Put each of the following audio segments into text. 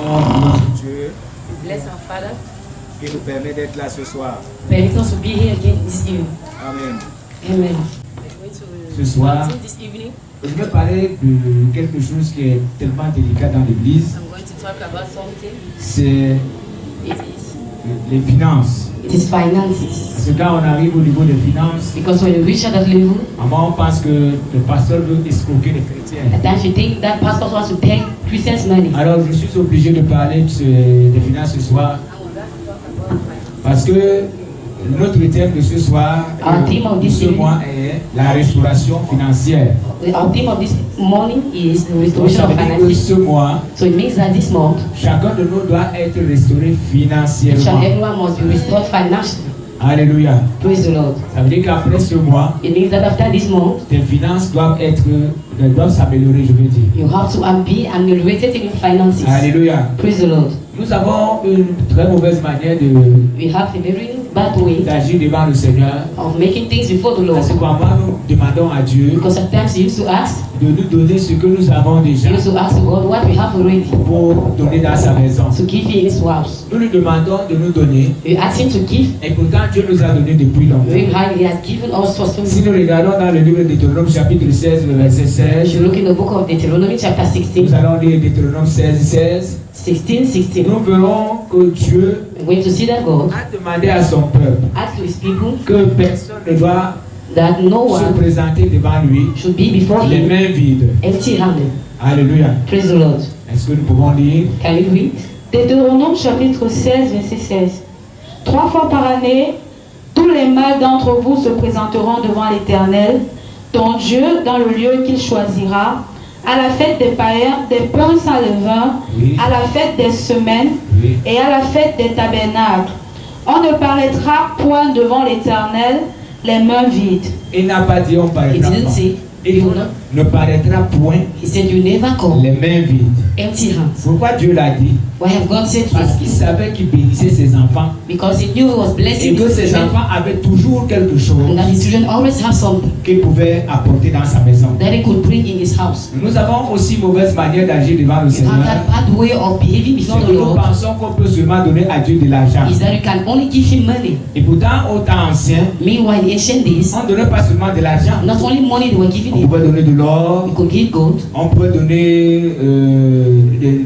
notre Dieu Bless our Father. qui nous permet d'être là ce soir. Permit us to be here again this evening. Amen. Amen. We're going to Ce soir, continue this evening. je vais parler de quelque chose qui est tellement délicat dans l'église. I'm going to talk about something. C'est It is les finances. finances. Parce que quand on arrive au niveau des finances, Because when you reach at that level, on pense que le pasteur veut escroquer les chrétiens. at times you think that pastor wants to take Christians' money. Alors je suis obligé de parler des finances ce soir parce que notre thème de ce soir, de ce mois est la restauration financière. Our theme of this morning is the Donc, restoration ça of veut dire que finances. ce mois, So it means that this month, chacun de nous doit être restauré each and financièrement. everyone must be restored financially. Alléluia. Praise the Lord. Ça veut dire qu'après ce mois, It means that after this month, tes finances doivent s'améliorer, je veux dire. you have to be ameliorated in finances. Alléluia. Praise the Lord. Nous avons une très mauvaise manière We have a very bad way d'agir devant le Seigneur. of making things before the Lord. Parce que parfois nous demandons à Dieu Because sometimes you used to ask, de nous donner ce que nous avons déjà you used to ask God what we have already pour donner dans sa maison. to give in His house. Nous lui demandons de nous donner You ask Him to give, et pourtant Dieu nous a donné depuis longtemps. He has given us for so Si many. nous regardons dans le livre de Deutéronome chapitre 16, le verset If 16, you look in the book of Deuteronomy chapter nous 16, allons lire Deutéronome 16, 16. 16, Nous verrons que Dieu we're going to see that God a demandé à son peuple asked to His people que personne ne doit that no se one présenter devant lui should be before les Him mains vides. empty-handed. Alléluia. Praise the Lord. Est-ce que nous pouvons lire? Can you read? Deutéronome chapitre 16, verset 16. 3 fois par année, tous les mâles d'entre vous se présenteront devant l'Éternel, ton Dieu, dans le lieu qu'il choisira, à la fête des païens, des pains sans levain, Oui. à la fête des semaines Oui. et à la fête des tabernacles. On ne paraîtra point devant l'Éternel les mains vides. Il n'a pas dit on He paraîtra didn't pas. say, Il you will not. ne paraîtra point He said, you never come les mains vides. empty hands. Pourquoi Dieu l'a dit? Why have God said Parce so? qu'il savait qu'il bénissait ses enfants Because He knew He was et blessing que His ses children, enfants avaient toujours quelque chose and that His children always have something qu'ils pouvaient apporter dans sa maison. that He could bring in His house. Nous avons aussi mauvaise manière d'agir devant le You have Seigneur. that bad way of behaving before C'est the que nous Lord. pensons qu'on peut seulement donner à Dieu de l'argent. Is that you can only give Him money. Et pourtant, au temps ancien, Meanwhile, in ancient days, on ne donnait pas seulement de l'argent. not only money they were giving On Him, pouvait donner de l'or, we could give gold, on pouvait donner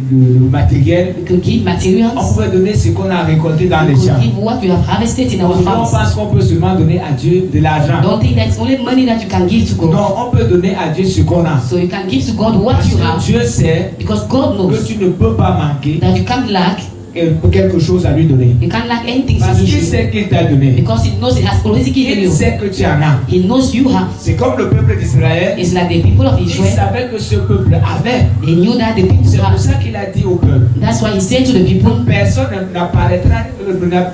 du matériel, we could give on materials, pouvait donner ce qu'on a récolté dans we les champs. could give what we have harvested in our Souvent, on farms. pense qu'on peut seulement donner à Dieu de l'argent. Don't think that's only money that you can give to God. Non, on peut donner à Dieu ce qu'on a. So you can give to God what Parce you que have, Dieu sait because God que knows tu ne peux pas manquer that you can't lack, quelque chose à lui donner. you can't lack anything to Parce give qu'il you, sait qu'il t'a donné. because He knows He has already given Il you. sait que tu en as. He knows you have. C'est comme le peuple d'Israël. It's like the people of Il Israel, savait que ce peuple avait. they knew that the people C'est pour have. ça qu'il a dit au peuple. That's why He said to the people Personne n'apparaîtra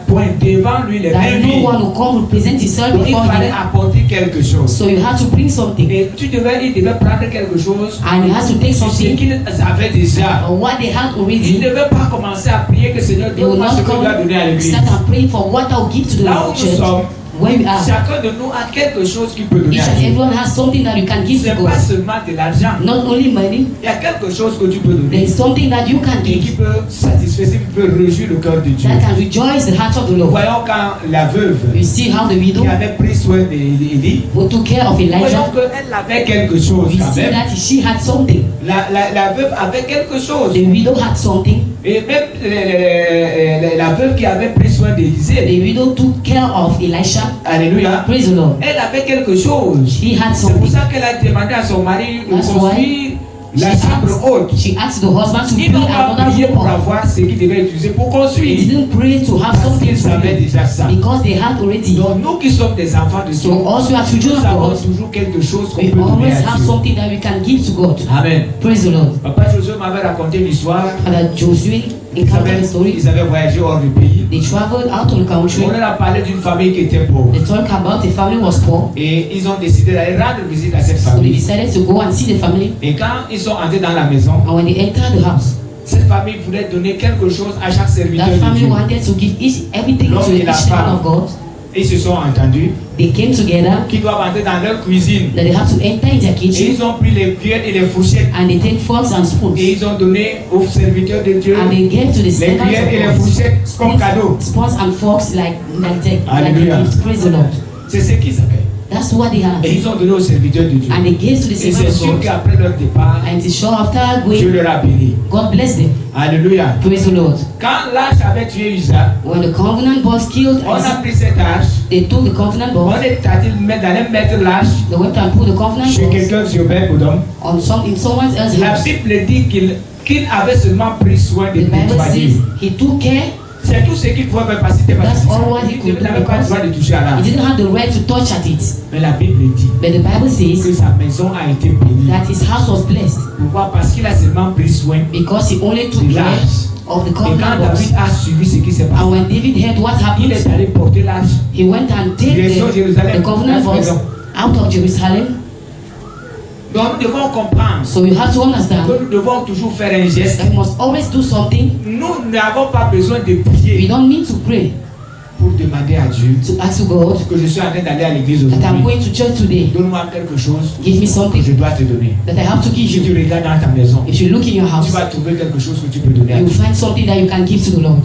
point devant lui les mains that no vides. one will come represent himself Donc, il before fallait Him. apporter quelque chose. So you have to bring something, Et il devait prendre quelque chose and you have to take sur ce something qu'ils avaient déjà. or what they had Il already. ne devait pas commencer à prier que Seigneur They will donne-moi ce not que tu dois donner à come l'église. start and pray for what I will give to the Là où nous church. sommes, Where you are, chacun de nous a quelque chose qu'il peut donner each à and Dieu. everyone has something that you can give Ce to n'est pas God. seulement de l'argent. Not only money, Il y a quelque chose que tu peux there donner is something that you can et qui give peut satisfaire, qui peut réjouir le cœur de Dieu. that can rejoice the heart of the Lord. Voyons quand la veuve You see how the widow qui avait pris soin d'Élie, who took care of Elijah, voyons qu'elle avait quelque chose we quand see même. that she had something. La veuve avait quelque chose. The widow had something. Et même la veuve qui avait pris soin The d'Élisée, widow took care of Elisha. alléluia, Praise the Lord. elle avait quelque chose. She had C'est pour something. ça qu'elle a demandé à son mari de That's construire la chambre haute. She asked the husband to Il build n'a pas another prié pour room. avoir ce qu'il devait utiliser pour They construire. didn't pray to have Parce something qu'ils savaient déjà ça. because they had already. Donc nous qui sommes des enfants de So Dieu, also as children nous of avons God, toujours quelque chose qu'on we peut donner always à have Dieu. something that we can give to God. Amen. Praise the Lord. Papa Josué m'avait raconté une histoire. Father Joshua encountered a story. Ils avaient voyagé hors du pays. They traveled out of the country. On leur a parlé d'une famille qui était pauvre. They talked about the family was poor. Et ils ont décidé d'aller rendre visite à cette So they famille. decided to go and see the family. Et quand ils sont entrés dans la maison, And when they entered the house, cette famille voulait donner quelque chose à chaque serviteur that de family Dieu. wanted to give everything L'homme to et each la man femme. of God. Ils se sont entendus. They came together. Qu'ils doivent entrer dans leur cuisine. That they have to enter in their Et kitchen. ils ont pris les cuillères et les fourchettes. And they take forks and spoons. Et ils ont donné aux serviteurs de Dieu And they gave to the les servants cuillères et les of God fourchettes comme cadeau. spoons and forks like they Alléluia. gift. Praise the Lord. C'est ce qu'ils avaient. That's what they have. Et ils ont donné aux serviteurs de Dieu. And they gave to the Et c'est servants sûr of God. qu'après leur départ, And it's sure after Dieu going, leur a béni. God bless them. Alléluia. Praise the Lord. Quand l'âge avait tué Isaac, When the covenant box killed on a Isaac, pris cette hache, they took the covenant on box. est allé mettre l'âche They went and put the covenant chez box quelqu'un sur Obed-Edom. on in someone else's La house. Bible dit qu'il avait seulement pris soin de The Bible nettoyer. says he took care. C'est tout ce qu'il pouvait faire parce qu'il était That's pas all what he could il do n'avait pas le droit de toucher à He l'âge. didn't have the right to touch at it. Mais la Bible dit But the Bible que says sa maison a été bénie. that his house was blessed Pourquoi? Parce qu'il a seulement pris soin. because he only took The care last. of the Et quand covenant box. David a suivi ce qui s'est And passé, when David heard what il happened, est allé porter l'âge. he went and took Direction Jérusalem. the covenant box out of Jerusalem. Donc nous devons comprendre So you have to understand que nous devons toujours faire un geste. that we must always do something. Nous n'avons pas besoin de We prier don't need to pray pour demander à Dieu to ask God que je suis en train d'aller à l'église that I'm aujourd'hui. going to church today. Donne-moi quelque chose Give me que something je dois te donner. that I have to give Si tu you. regardes dans ta maison, If you look in your tu house, vas trouver quelque chose que tu peux donner à you will Dieu. find something that you can give to the Lord.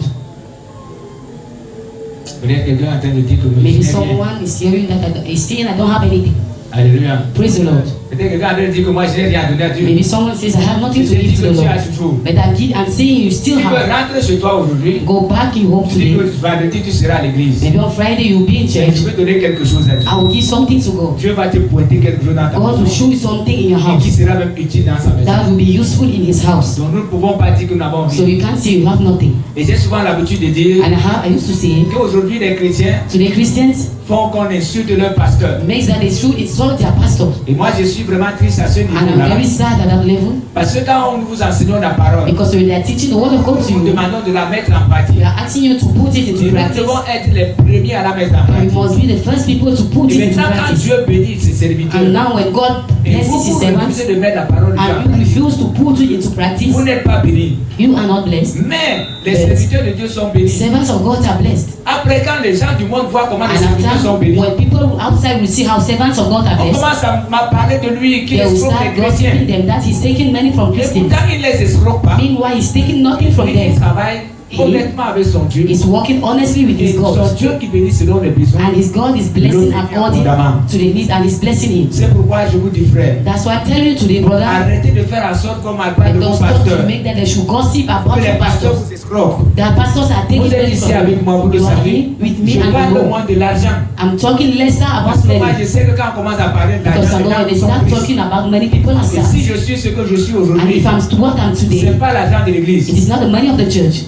Peut-être quelqu'un est en train de dire que je Maybe n'ai rien. someone is hearing that is saying I don't have anything. Alléluia. Praise the Lord. Peut-être quelqu'un est en train de dire que moi je n'ai rien à donner à Dieu. Maybe someone says I have nothing Je to te dis give to que the tu Lord. as toujours. But I'm saying you still Tu peux have. rentrer chez toi aujourd'hui. Go back in home Tu dis today. que vendredi tu seras à l'église. Maybe on Friday you'll be in Et church. tu veux donner quelque chose à Dieu. I will give something to God. Dieu va te pointer quelque chose dans ta God will maison. show you something in your Et qui house sera même utile dans sa maison. that will be useful in his house. Donc nous ne pouvons pas dire que nous n'avons So rien. you can't say you have nothing. Et j'ai souvent l'habitude de dire And I used to say qu'aujourd'hui les chrétiens to the Christians, font qu'on insulte leur pasteur. makes that they should insult their pastor. Et moi je suis vraiment triste à ce And I'm niveau-là. very sad at that level Parce que quand nous vous enseignons la parole, because when they are teaching the word of God to nous you, demandons de la mettre en pratique. we are asking you to put it Et into nous practice. devons être les premiers à la mettre en And we pratique. must be the first people to put Et it into maintenant quand practice. Dieu bénit ses serviteurs, And now when God et vous blesses his vous servants refusez de mettre la parole de Dieu en and you pratique, refuse to put it into practice, vous n'êtes pas bénis. you are not blessed. Mais les Yes. serviteurs de Dieu sont bénis. Servants of God are blessed. Après quand les gens du monde voient comment les And serviteurs sont after, bénis, when people outside will see how servants of God are on blessed, commence à parler de lui qui they will escroque start les chrétiens. gossiping them that he's taking money from Et Christians. pourtant il les escroque pas. Meanwhile, he's taking nothing from Lui, il them. travaille honnêtement avec son Dieu. He's working honestly with Et his son God. Dieu qui bénit selon les besoins. And his God is blessing according to the needs and he's blessing him. C'est pourquoi je vous dis frère, That's why I tell you today, brother, arrêtez de faire en sorte qu'on parle that de don't vos stop pasteurs. to make that they should gossip Que about les your pasteurs pastors. vous escroquent. Their pastors are taking Vous êtes money ici from avec moi, vous you. le You are savez. here with me Je and parle you know. moins de l'argent. I'm talking lesser Parce about que moi je money. sais que quand on commence à parler de Because l'argent, I know when les they gens start sont talking about money, people are tristes. Et sad. si je suis ce que je suis And aujourd'hui, if I'm what I'm ce today, n'est pas l'argent de it l'église. is not the money of the church.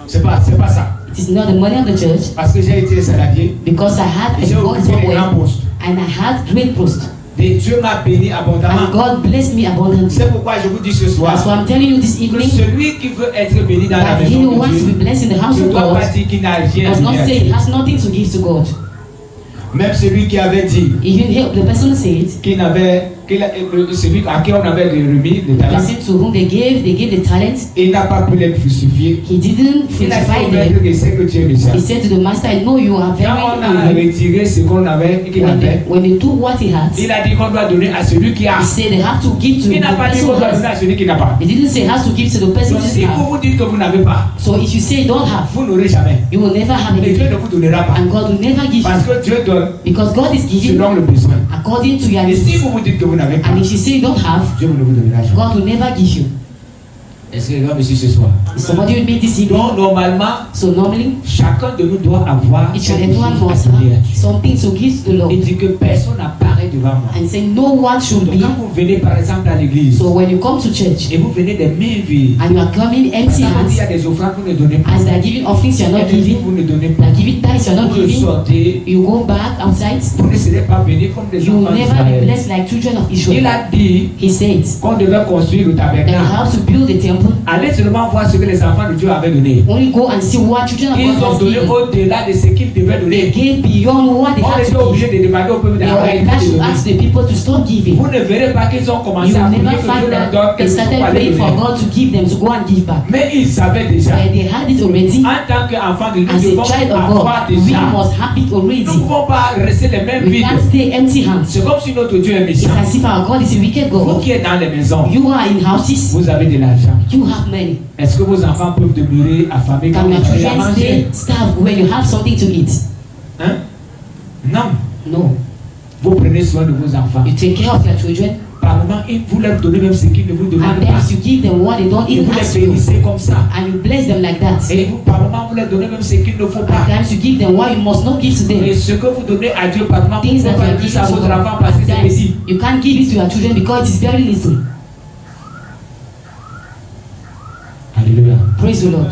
C'est pas ça. It is not the money of the church Parce que j'ai été salarié because I had et j'ai a God occupé les grands somewhere postes. and I had great post. Et Dieu m'a béni And abondamment. God blessed me abundantly. C'est pourquoi je vous dis ce That's why soir I'm telling you this que evening celui qui veut être béni dans la that he maison who de wants to be Dieu blessed in the house ne of doit God pas dire qu'il n'a rien does à not donner à say Dieu. he has nothing to give to God. Même celui qui avait dit Even here, the person said, celui à qui on avait remis les the talents, person to whom they gave the talents, il n'a pas pu les crucifier. he didn't Il a dit crucify au them. maître que c'est que tu es méchant. He said to the master, I know you are very Quand on a angry. retiré ce qu'on avait, qu'il avait, When they took what he had, il a dit qu'on doit donner à celui qui a. he said they have to give to the Il n'a pas dit person qu'on who doit donner has. à celui qui n'a pas. He didn't say he has to give to the person Donc who si doesn't vous have. vous dites que vous n'avez pas, So if you say you don't have, vous n'aurez jamais. you will never have Et Dieu anything. ne vous donnera pas. And God will never give Parce you. que Dieu donne Because God is giving selon le besoin. according to your Et si needs. vous vous dites que vous n'avez pas, And if you say you don't have, Dieu ne vous donnera jamais. God will never give you. Est-ce que quelqu'un me suit ce soir? Is somebody with me this evening? Donc normalement, So normally, chacun de nous doit avoir each and quelque everyone chose must à donner à have Dieu. something to give to the Lord. Il dit que personne n'apparaît devant moi. And say no one should Donc be. quand vous venez par exemple à l'église So when you come to church et vous venez des mains vides, and you are coming empty quand il y hands, a des offrandes, vous ne donnez pas. as they are giving offerings you are not Et puis giving, vous ne donnez they pas. are giving tithes you are not Vous giving, sortez, you go back outside, vous ne serez pas bénis comme des you will enfants never be d'Israël. blessed like children of Il Israel. a dit He said qu'on devait construire le that you tabernacle. have to build a temple. Allez seulement voir ce que les enfants de Dieu avaient donné. Only go and see what children of Ils God ont has donné given. au-delà de ce qu'ils devaient They donner. gave beyond what they On had était to give. obligé de demander au peuple They were d'Israël obliged de to ask the people to stop giving. Vous ne verrez pas qu'ils ont You commencé à will prier never que Dieu find leur that donne they quelque chose pour started aller praying for donner. God to give them, to go and give back. Mais ils savaient déjà. But they had it already. En tant qu'enfant de Dieu, As nous a devons child of avoir God, we déjà. must have it Nous ne already. pouvons pas rester les mêmes We vides. can't stay empty hands. C'est comme si notre Dieu est It's méchant. as if our God is a wicked Vous God. qui êtes dans les maisons, You are in houses, vous avez de l'argent. you have money. Est-ce que vos enfants peuvent demeurer affamés quand Can vous your avez à children manger? stay starved when you have something to eat? Hein? Non. No. Vous prenez soin de vos enfants. You take care of your children, Par moment, vous leur donnez même ce qu'ils ne vous and demandent then pas. you give them what they don't Et even vous les ask you, bénissez comme ça. and you bless them like that. Et vous, par moment, vous leur donnez même ce qu'il ne faut At pas. times you give them what you must not give to Et them. ce que vous donnez à Dieu, par moment, vous ne Things that pouvez you pas are dire giving ça à to votre God. enfant parce que At c'est times petit. you can't give it to your children because it's very little. Alléluia. Praise the Lord.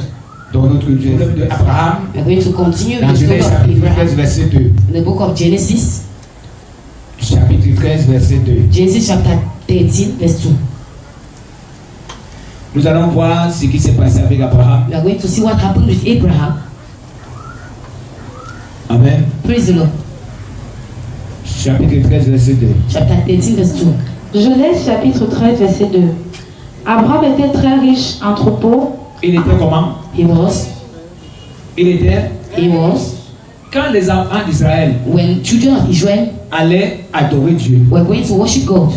Dans notre Dieu, l'homme de Abraham, We're going to continue dans with the story Genèse of chapitre 13, Abraham. verset 2. In the book of Genesis, Chapitre 13, verset 2. Genesis chapter 13, verse 2. Nous allons voir ce qui s'est passé avec Abraham. We are going to see what happened with Abraham. Amen. Praise the Lord. Chapitre 13, verset 2. Chapter 13, verse 2. Genèse chapitre 13, verset 2. Abraham était très riche en troupeaux. Il était comment? He was, Quand les enfants d'Israël when children of Israel allaient adorer Dieu, were going to worship God,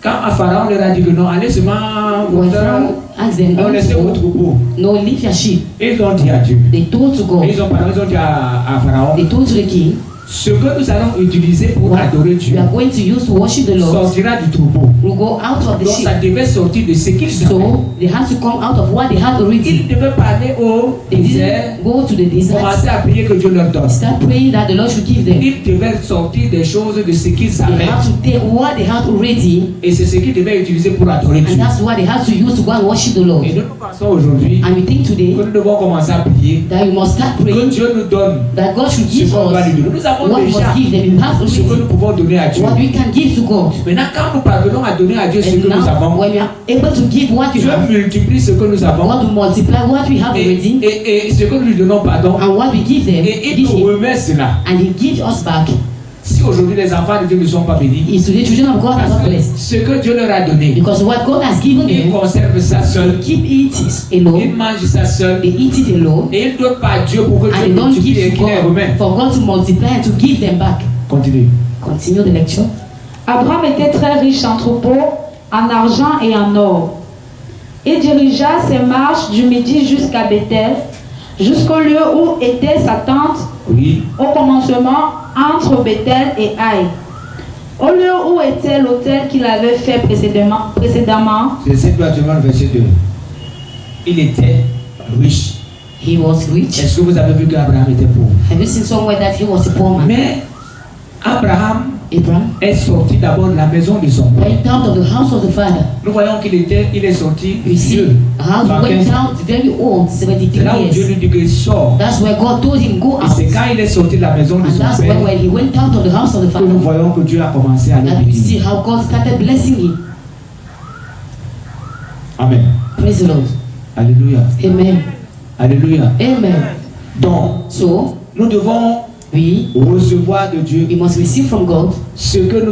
quand Pharaon leur a dit que non, allez seulement when Pharaoh asked them, on laissez vos troupeaux, no, leave your sheep, ils ont dit à Dieu. they told to God, Ils ont dit à Pharaon, they told to the king, ce que nous allons utiliser pour what adorer we Dieu are going to use to worship the Lord sortira du troupeau. will go out of the Donc sheep. ça devait sortir de ce qu'ils avaient. So they had to come out of what they had Ils already. devaient parler au They désert, didn't go to the desert, commencer à prier que Dieu leur donne. start praying that the Lord should give them. Ils devaient sortir des choses de ce qu'ils They avaient. had to take what they had already, Et c'est ce qu'ils devaient utiliser pour adorer and Dieu. that's what they had to use to go and worship the Lord. Et nous pensons aujourd'hui And we think today que nous devons commencer à prier, that we must start que praying Dieu nous donne that God should ce give qu'on doit lui us donner. Nous avons what we déjà must give them. We have ce que nous already pouvons donner à Dieu. what we can give to God. Maintenant, quand nous parvenons à donner à Dieu ce And que nous now, avons, when we are able to give what we Dieu have, multiplie ce que nous avons God will multiply what we have already, et ce que nous lui donnons pardon. and what we give them, Et il give nous him, remet cela. and He gives us back. Si aujourd'hui les enfants de Dieu ne sont pas bénis, Is today children of God are parce not que blessed ce que Dieu leur a donné, because what God has given ils them, conservent ça seul, keep it ils alone. mangent ça seul, They eat it alone, et ils ne donnent pas à Dieu pour que and Dieu they don't multiplie et give qu'il to les remet. God for God to multiply and to give them back. Continue. Continue the lecture. Abraham était très riche en troupeaux, en argent et en or. Il dirigea ses marches du midi jusqu'à Bethel, jusqu'au lieu où était sa tente, Oui. au commencement entre Bethel et Haï. Au lieu où était l'autel qu'il avait fait précédemment, C'est simplement le verset 2. Il était riche. He was rich. Est-ce que vous avez vu qu'Abraham était pauvre? Have you seen somewhere that he was a poor man? Mais Abraham Abraham est sorti d'abord de la maison de son père. went out of the house of the father. Nous voyons qu'il est sorti You see vieux. how he went out very old, C'est 73 là où Dieu years. lui dit qu'il sort. That's where God told him, go Et out. c'est quand il est sorti de la maison de And son that's père when he went out of the house of the que nous father, voyons que Dieu a commencé à le that we see bénir. how God started blessing him. Amen. Praise the Lord. Alléluia. Amen. Alléluia. Amen. Donc, So, nous devons we recevoir de Dieu must receive from God ce qu'il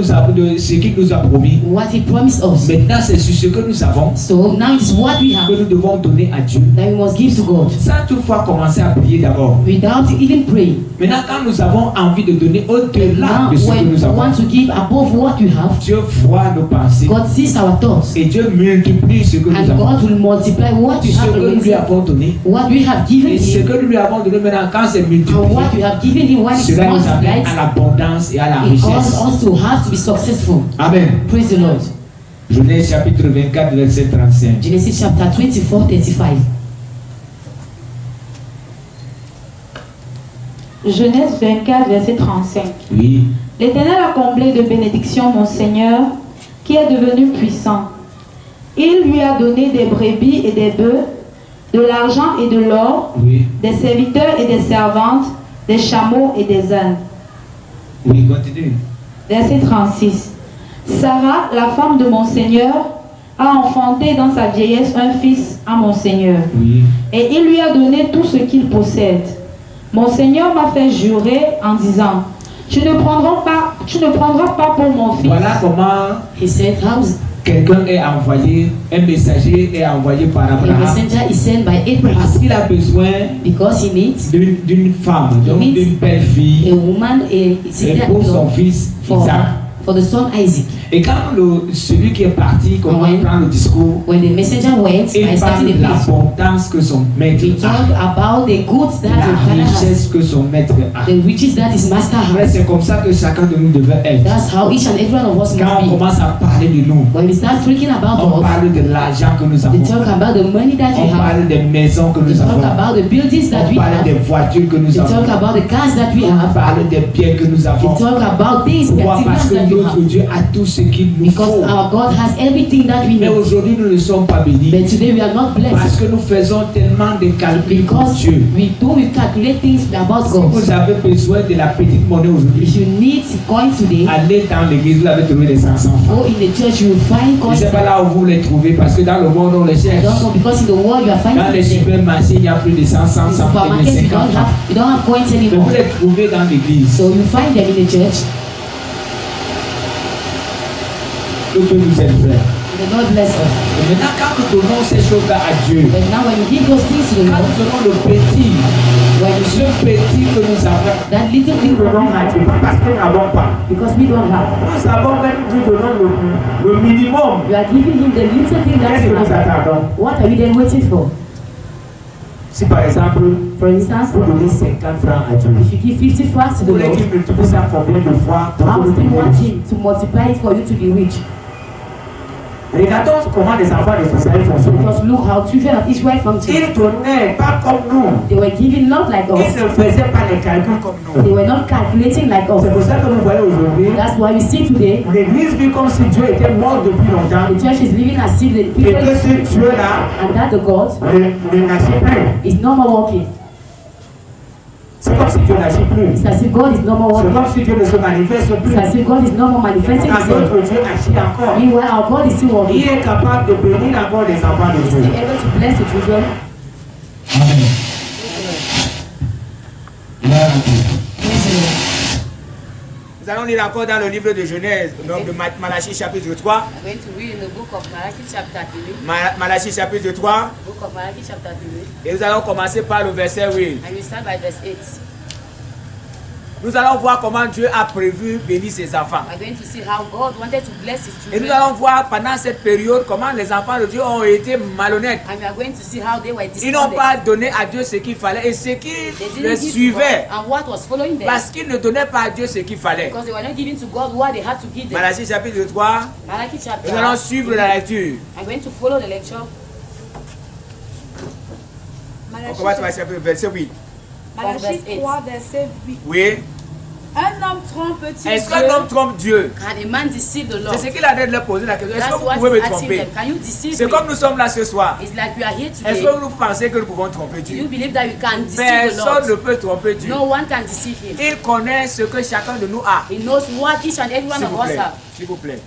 nous a promis. what He promised us. Maintenant, c'est sur ce que nous avons So now it is what we have que nous devons donner à Dieu. that we must give to God Sans toutefois commencer à prier d'abord. without even praying. Maintenant, quand nous avons envie de donner au-delà Now, de ce que when nous we avons, want to give above what we have, Dieu voit nos pensées God sees our thoughts, et Dieu multiplie ce que nous and avons. God will multiply what we Ce have que nous lui already, avons donné what we have given et ce Him, que nous lui avons donné maintenant, quand c'est and multiplié, what we have given Him when it's cela nous amène multiplied. à l'abondance et à la It causes richesse. us to have to be successful. Amen. Praise the Lord. Genèse chapitre 24, verset 35. Genesis chapter 24, 35. Genèse 24, verset 35. Oui. L'Éternel a comblé de bénédictions mon Seigneur, qui est devenu puissant. Il lui a donné des brebis et des bœufs, de l'argent et de l'or, Oui. des serviteurs et des servantes, des chameaux et des ânes. Oui, continue. Verset 36. Sarah, la femme de mon Seigneur, a enfanté dans sa vieillesse un fils à mon Seigneur. Oui. Et il lui a donné tout ce qu'il possède. Mon Seigneur m'a fait jurer en disant, tu ne prendras pas pour mon fils. Voilà comment He said, how quelqu'un est envoyé, un messager est envoyé par a Abraham. messenger is sent by Abraham Parce qu'il a besoin because he needs d'une femme, donc d'une belle a fille, woman, et pour son fils Isaac. for the son Isaac. Et quand celui qui est parti commence à prendre le discours, When the messenger went, il by parle starting de the place, l'abondance que son maître he talked a, about the goods that the la father has, richesse que son maître a. the riches that his master Après, has. c'est comme ça que chacun de nous devait être. That's how each and every one of us Quand on must be. commence à parler de nous, When we start thinking about on us, parle de l'argent que nous we avons, talk about the money that we on have, parle des maisons que we nous talk avons, about the buildings that on we parle des have, voitures que nous we talk avons, about the cars that we on have, parle des biens que nous we avons. talk about these Pourquoi? Parce activities que that we notre have. Dieu a tout ce qu'il nous Because faut. our God has everything that we Mais need. aujourd'hui, nous ne sommes pas But bénis. today we are not Parce blessed que nous faisons tellement de calculs pour because Dieu. we calculate things about Si God. vous avez besoin de la petite monnaie aujourd'hui, If you need coin today, allez dans l'église, vous allez trouver des 500 francs. go in the church, you will find Je ne coins. sais pas là où vous les trouvez, parce que dans le monde, on les I cherche. don't know, because in the world you are finding Dans les them. supermarchés, il y a plus de 100, 100, In 100, supermarkets, 50 francs. you don't have coins Mais anymore. vous les trouvez dans l'église. So you find them in the church. Que Dieu nous aide, frère. The Lord bless us. Et maintenant, quand nous donnons ces choses-là à Dieu, But now when you give those things to the quand Lord, nous donnons le petit, when you ce petit que nous avons, that little thing nous donnons à Dieu, pas parce que nous n'avons pas. because we don't have. Nous avons même, nous donnons le minimum. You are giving him the little thing that Qu'est-ce you que nous have. attendons? What are you then waiting for? Si par exemple, For instance, vous donnez 50 francs à Dieu, if you give 50 francs to vous the voulez Lord, qu'il multiplie ça combien de fois pour how que do you vous want deveniez him to multiply it for you to be rich? Regardons comment les enfants d'Israël fonctionnent. Because look how children of Israel functioned. Ils donnaient pas comme nous. They were giving not like Ils us. ne faisaient pas les calculs comme They nous. were not calculating like us. C'est pour ça que vous voyez aujourd'hui, That's why we see today l'église vit comme si Dieu était mort depuis longtemps the church is living as if the et people que ce Dieu-là and that the God ne n'agit plus. is no more working. C'est comme si Dieu n'agit plus. It's as if God is no more C'est working. comme si Dieu ne se manifeste plus. It's as if God is no more manifesting Quand himself. notre Dieu agit encore, Meanwhile, our God is still working. il est capable de bénir encore les enfants de He's Dieu. still able to bless the children. Amen. Nous allons lire encore dans le livre de Genèse, donc de Malachie chapitre 3. I'm going to read in the book of Malachi chapter 3. Malachie chapitre 3. Book of Malachi chapter 3. Et nous allons commencer par le verset 8. And we start by verse 8. Nous allons voir comment Dieu a prévu bénir ses enfants. We're going to see how God wanted to bless his Et nous children. allons voir pendant cette période comment les enfants de Dieu ont été malhonnêtes. And we are going to see how they were Ils n'ont dishonest. pas donné à Dieu ce qu'il fallait et ce qui They didn't les give to suivait. God and what was following them. Parce qu'ils ne donnaient pas à Dieu ce qu'il fallait. Because they were not giving to God what they had to give them. Malachie chapitre 3. Malachi chapter Nous allons suivre la lecture. I'm going to follow the lecture. On commence par le verset 8. Malachie 3, verset 8. Oui. Un homme trompe-t-il Est-ce qu'un homme trompe Dieu? Can a man deceive the Lord? C'est ce qu'il a dit de leur poser la question. Est-ce That's que vous what pouvez me he's asking tromper? them. Can you deceive C'est me? comme nous sommes là ce soir. It's like we are here Est-ce today. que vous pensez que nous pouvons tromper Do you Dieu? believe that you can deceive the Personne ne Lord? peut tromper Dieu. No one can deceive him. Il connaît ce que chacun de nous a. He knows what each and every one S'il of vous us plaît. have. S'il vous plaît.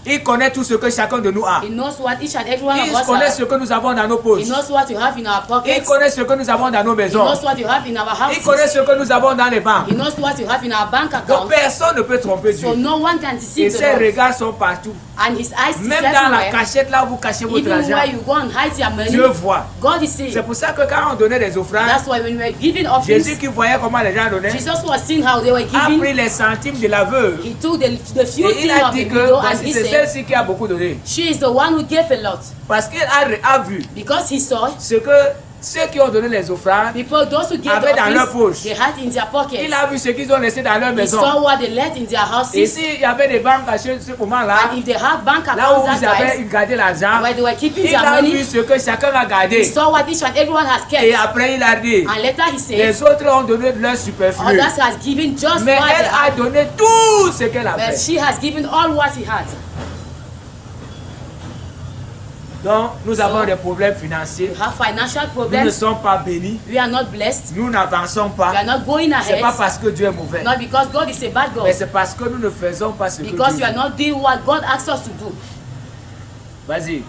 Il connaît tout ce que chacun de nous a. He knows what each and every one of Il us connaît have. ce que nous avons dans nos poches. He knows what you have in our Il pockets. connaît ce que nous avons dans nos He maisons. knows what you have in our Il connaît houses. ce que nous avons dans les banques. He knows what you have in our bank Donc account. personne ne peut tromper So Dieu. no one can Et deceive the ses Lord. regards sont partout. And his eyes is Même dans la everywhere. cachette là où vous cachez votre Even where argent, you go and hide your money, Dieu voit. God is seeing. C'est pour ça que quand on donnait des offrandes, That's why when we were giving Jésus offerings, qui voyait comment les gens donnaient, Jesus was seeing how they were a giving. pris les centimes de la veuve. He took the few Et il things a of dit the que widow and voici, he c'est said, celle-ci qui a beaucoup donné. she is the one who gave a lot. Parce qu'il a vu Because he saw ce que ceux qui ont donné les offrandes, people, those who gave Avec the dans leur offerings, poche. they had in their pockets. il a vu ce qu'ils ont laissé dans leur He maison. saw what they left in their houses. Et s'il y avait des banques à ce moment-là, And if they had bank là où accounts vous that avez time, gardé l'argent, where they were keeping il their a vu money, ce que chacun a he gardé. saw what each and everyone has kept. Et après, il a dit, And later he said, les autres ont donné de leur superflu. others has given just Mais what they elle a had. donné tout ce qu'elle a But fait. she has given all what he had. Donc, nous avons des problèmes financiers. We have financial Nous ne problems. sommes pas bénis. We are not blessed. Nous n'avançons We are pas. not going C'est pas ahead. parce que Dieu est mauvais. Not because God is a bad Mais God. c'est parce que nous ne faisons pas ce que Because Dieu we are veut. not doing what God asks us to do. Vas-y.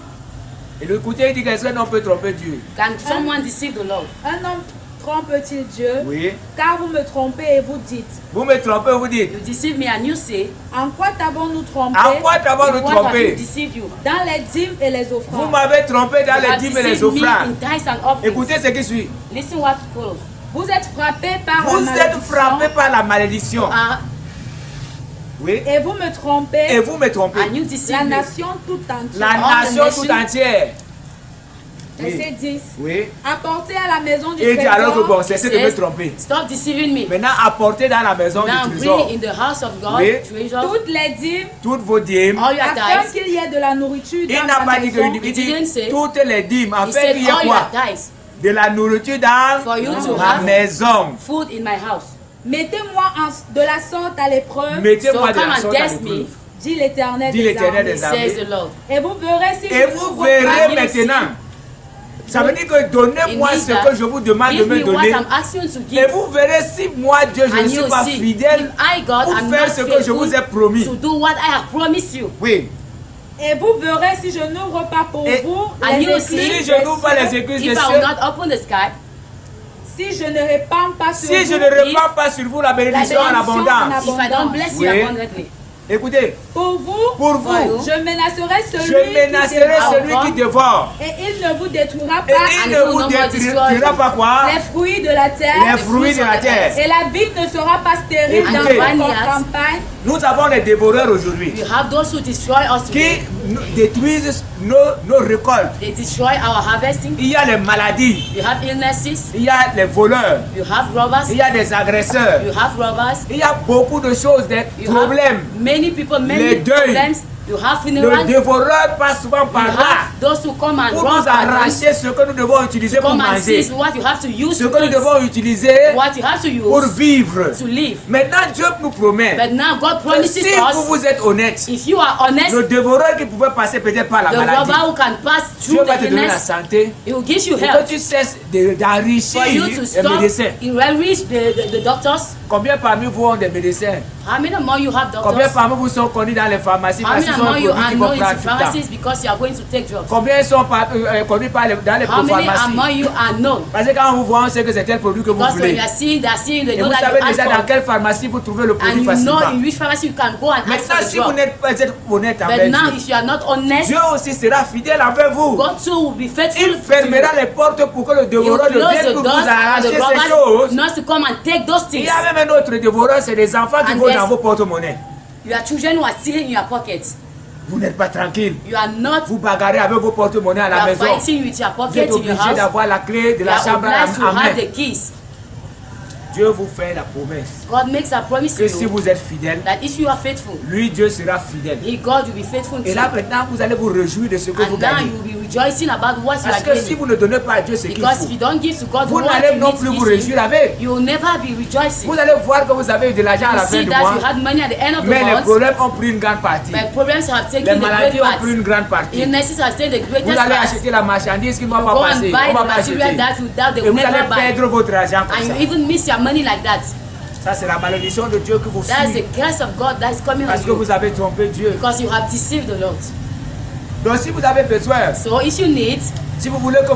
Et l'écouter, il dit qu'est-ce qu'on peut tromper Dieu. Can someone deceive the Lord? Un homme trompe-t-il Dieu? Oui. Car vous me trompez et vous dites. Vous me trompez, vous dites. You deceive me and you say. En quoi t'avons-nous trompé? En quoi t'avons-nous What have you trompé? deceived you? Dans les dîmes et les Vous offrandes. m'avez trompé dans You les have dîmes et les deceived me offrandes. in tithes and offerings. Écoutez ce qui suit. Listen what follows. Vous êtes frappés par Vous la êtes malédiction. frappés par la malédiction. Oui. Et vous me trompez. Et vous me trompez. And you deceive La me. nation toute entière. La All the nation tout nation. entière. Verset 10. Oui. Apportez à la maison du Et dit alors que trésor. bon, cessez de me tromper. Stop deceiving me. Maintenant, apportez dans la maison Now du trésor bring in the house of God Oui. treasure Toutes les dîmes. toutes vos dîmes. all your Afin tithes. qu'il y ait de la nourriture Il dans n'a la pas dit maison. que He didn't say. toutes les dîmes. He Afin said qu'il y ait all quoi? your tithes. De la nourriture dans For you to ma have maison. food in my house. Mettez-moi de la sorte à l'épreuve. Mettez-moi So de come la and sorte à test me, l'épreuve. Dit l'Éternel Dit des l'Éternel armées. des says the armées. Lord. Et vous verrez si Et je vous n'ouvre verrez pas. you maintenant. Ça veut dire que donnez-moi It means ce that que je vous demande de Give me me what donner. I'm asking you to Et give. vous verrez si moi, Dieu, je ne And suis you pas see, fidèle if I, God, pour am faire not ce que je faithful vous ai promis. to do what I have promised you. Oui. Et vous verrez si je n'ouvre pas pour Et- vous And les you écluses see, Si des je n'ouvre pas les cieux, écluses If des I cieux, will not open the sky, si je ne répands pas sur si vous, je ne répands pas sur vous la bénédiction en bénédiction en abondance, if I don't bless you Oui. abundantly, écoutez, pour vous, pour vous, je menacerai celui je menacerai qui celui dévore. qui dévore. et il ne vous détruira Et pas il and ne he will vous no more détruira destroy pas quoi? les fruits de la terre. Les fruits de la terre. Et la ville ne sera pas stérile dans Écoutez. votre campagne. Nous avons les dévoreurs aujourd'hui we have those who destroy us qui today. détruisent nos récoltes. They destroy our harvesting. Il y a les maladies, You have illnesses. il y a les voleurs, You have robbers. il y a des agresseurs, You have robbers. il y a beaucoup de choses, des You problèmes. have many people, Les many deuils. problems. You have Le funerals. dévoreur passe souvent You par là have those who come and pour rob nous and arracher ce que nous devons utiliser pour come and manger, seize what you have to use ce to que nous eat, devons utiliser what you have to pour use vivre. to live. Maintenant, Dieu nous promet But now God que promises si us, vous êtes honnête, if you are honest, le dévoreur qui pouvait passer peut-être par la the maladie, robber who can pass Dieu through va the te donner la illness, santé He will give you et help que tu cesses d'enrichir for you to les stop médecins. enrich the doctors. Combien parmi vous ont des médecins? How many more you have Combien doctors? parmi vous sont connus dans les pharmacies How parce many qu'ils ont un more you produit are qu'ils vont known prendre in tout le temps? pharmacies because you are going to take drugs? Combien sont connus dans les How many pharmacies? among you are known? Parce que quand on vous voit, on sait que c'est tel produit que vous Because when voulez. you are seeing, they are seeing, they Et know vous that savez you ask déjà dans for, quelle pharmacie vous trouvez le and produit you know facilement. in which pharmacy you can go and ask Maintenant, for the si vous drug. n'êtes pas honnête But avec now, Dieu, if you are not honest, Dieu aussi sera fidèle avec vous. God too will be faithful Il to you. fermera les portes pour que le He will dévoreur ne close vienne the pour doors vous for arracher the ces robbers choses. not to come and take those Il things. y a même un autre dévoreur, c'est des enfants qui And vont there's- dans vos porte-monnaies. Your children who are stealing in your pockets. Vous n'êtes pas tranquille. You are not. Vous bagarrez avec vos porte-monnaies à You la are maison. fighting with your Vous pocket êtes in your obligé house. d'avoir la clé de You la are chambre obliged to à have main. the keys. Dieu vous fait la promesse God makes a promise to que si you vous êtes fidèle, that if you are faithful, lui, Dieu sera fidèle. God will be faithful to Et you. là maintenant, vous allez vous réjouir de ce que vous And now gagnez. you will be rejoicing about what you Parce are que si gaining. vous ne donnez pas à Dieu ce qu'il Because if faut, you don't give to God vous what n'allez you non need plus to vous give réjouir him, avec. you will never be rejoicing. Vous allez voir que vous avez eu de l'argent à You la fin see du that mois, you had money at the end of the mais les month, problèmes ont pris une grande partie. but problems have Les taken the great maladies ont part. pris une grande partie. Illnesses have taken the Vous greatest allez part. acheter la marchandise qui ne va Go pas and passer. buy On the va pas material acheter. that without they Et will vous allez never buy. perdre votre argent comme And ça. you even miss your money like that. Ça, c'est la malédiction de Dieu que vous That is suivez. the curse of God that is coming Parce on que you. vous avez trompé Dieu. Because you have deceived the Lord. Donc si vous avez besoin, So if you need, si vous voulez que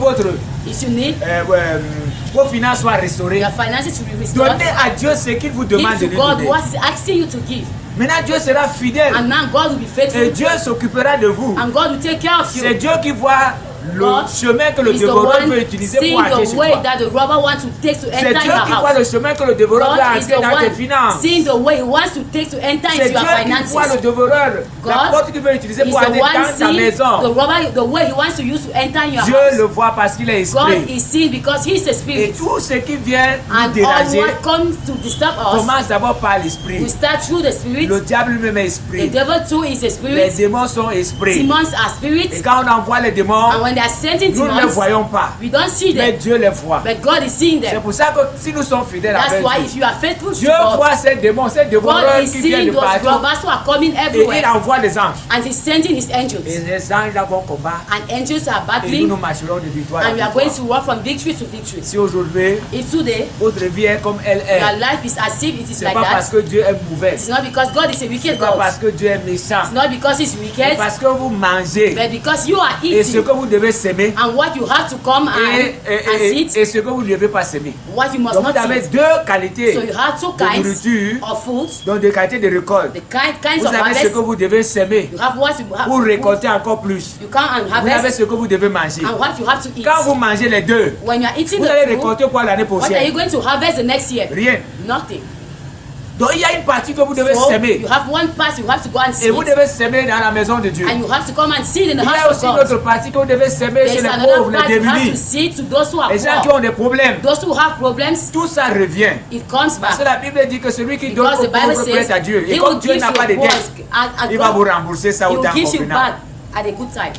vos finances soient restaurées, your finances to be restored, donnez à Dieu ce qu'il vous demande de give lui to God donner. what He's asking you to give. Maintenant, Dieu sera fidèle And now God will be faithful. et Dieu s'occupera de vous. And God will take care of C'est you. Dieu qui voit le God chemin que le is the dévoreur one peut utiliser seeing pour entrer the chez way toi. that the robber wants to take to C'est enter Dieu your qui voit le house. chemin que le dévoreur peut God is the entrer dans tes one finances. seeing the way He wants to take to enter C'est into your Dieu qui finances. voit le dévoreur, la God porte qu'il veut utiliser He's pour the entrer one dans ta seeing the maison. robber, the way He wants to use to enter in your Dieu house. le voit parce qu'il est God esprit. is seeing because He is a Et spirit. tout ce qui vient nous And all déranger what comes to disturb us, commence d'abord par we l'esprit. start through the spirit. Le diable lui-même est The esprit. devil too is a Les spirit. démons sont esprits. Demons are Et spirits. quand on envoie les démons, And when they are sending nous ne les demons, voyons pas. we don't see Mais them. Dieu les voit. But God is seeing C'est them. pour ça que si nous sommes fidèles That's avec why Dieu, if you are faithful to Dieu God, voit ces démons, ces dévoreurs God is qui viennent seeing de those partout. robbers who are coming Et il everywhere. envoie des anges. And He's sending His Et angels. les anges là vont combattre. And angels are Et nous, battling. nous marcherons de victoire And en we are going to victoire. walk from victory to victory. Si aujourd'hui, If today, votre vie est comme elle your est, life is as if it is c'est like pas parce that, que Dieu est mauvais. it's not because God is a C'est wicked pas God. parce que Dieu est méchant. It's not because He's C'est wicked, parce que vous mangez. but because you are Et ce eating. que vous devez devez s'aimer. And what you have to come and sit. Et ce que vous ne devez pas s'aimer. What you must Donc not vous avez eat. deux qualités So you have two de kinds nourriture, of foods. donc des qualités de récolte. The kinds Vous of avez ce harvest. que vous devez s'aimer You have what you have. pour récolter encore plus. You come and Vous avez harvest ce que vous devez manger. and what you have to eat. Quand vous mangez les deux, When you are eating vous the allez food, récolter quoi l'année what are you prochaine? going to harvest the next year? Rien. Nothing. Donc il y a une partie que vous devez So s'aimer. you have one part you have to go and Et sit. vous devez s'aimer dans la maison de Dieu. And you have to come and sit in the Il y a house of aussi God. une autre partie que vous devez s'aimer There chez is les another pauvres, les part you have to démunis. sit to those who are Les gens qui poor. ont des problèmes. Those who have problems, Tout ça revient. it comes Parce que back. la Bible dit que celui qui donne Because au the Bible pauvre prête à says, Dieu. Et he comme will Dieu give n'a you pas de poor, dette, and il va vous God, rembourser ça he au will temps give you convenable. back at a good time.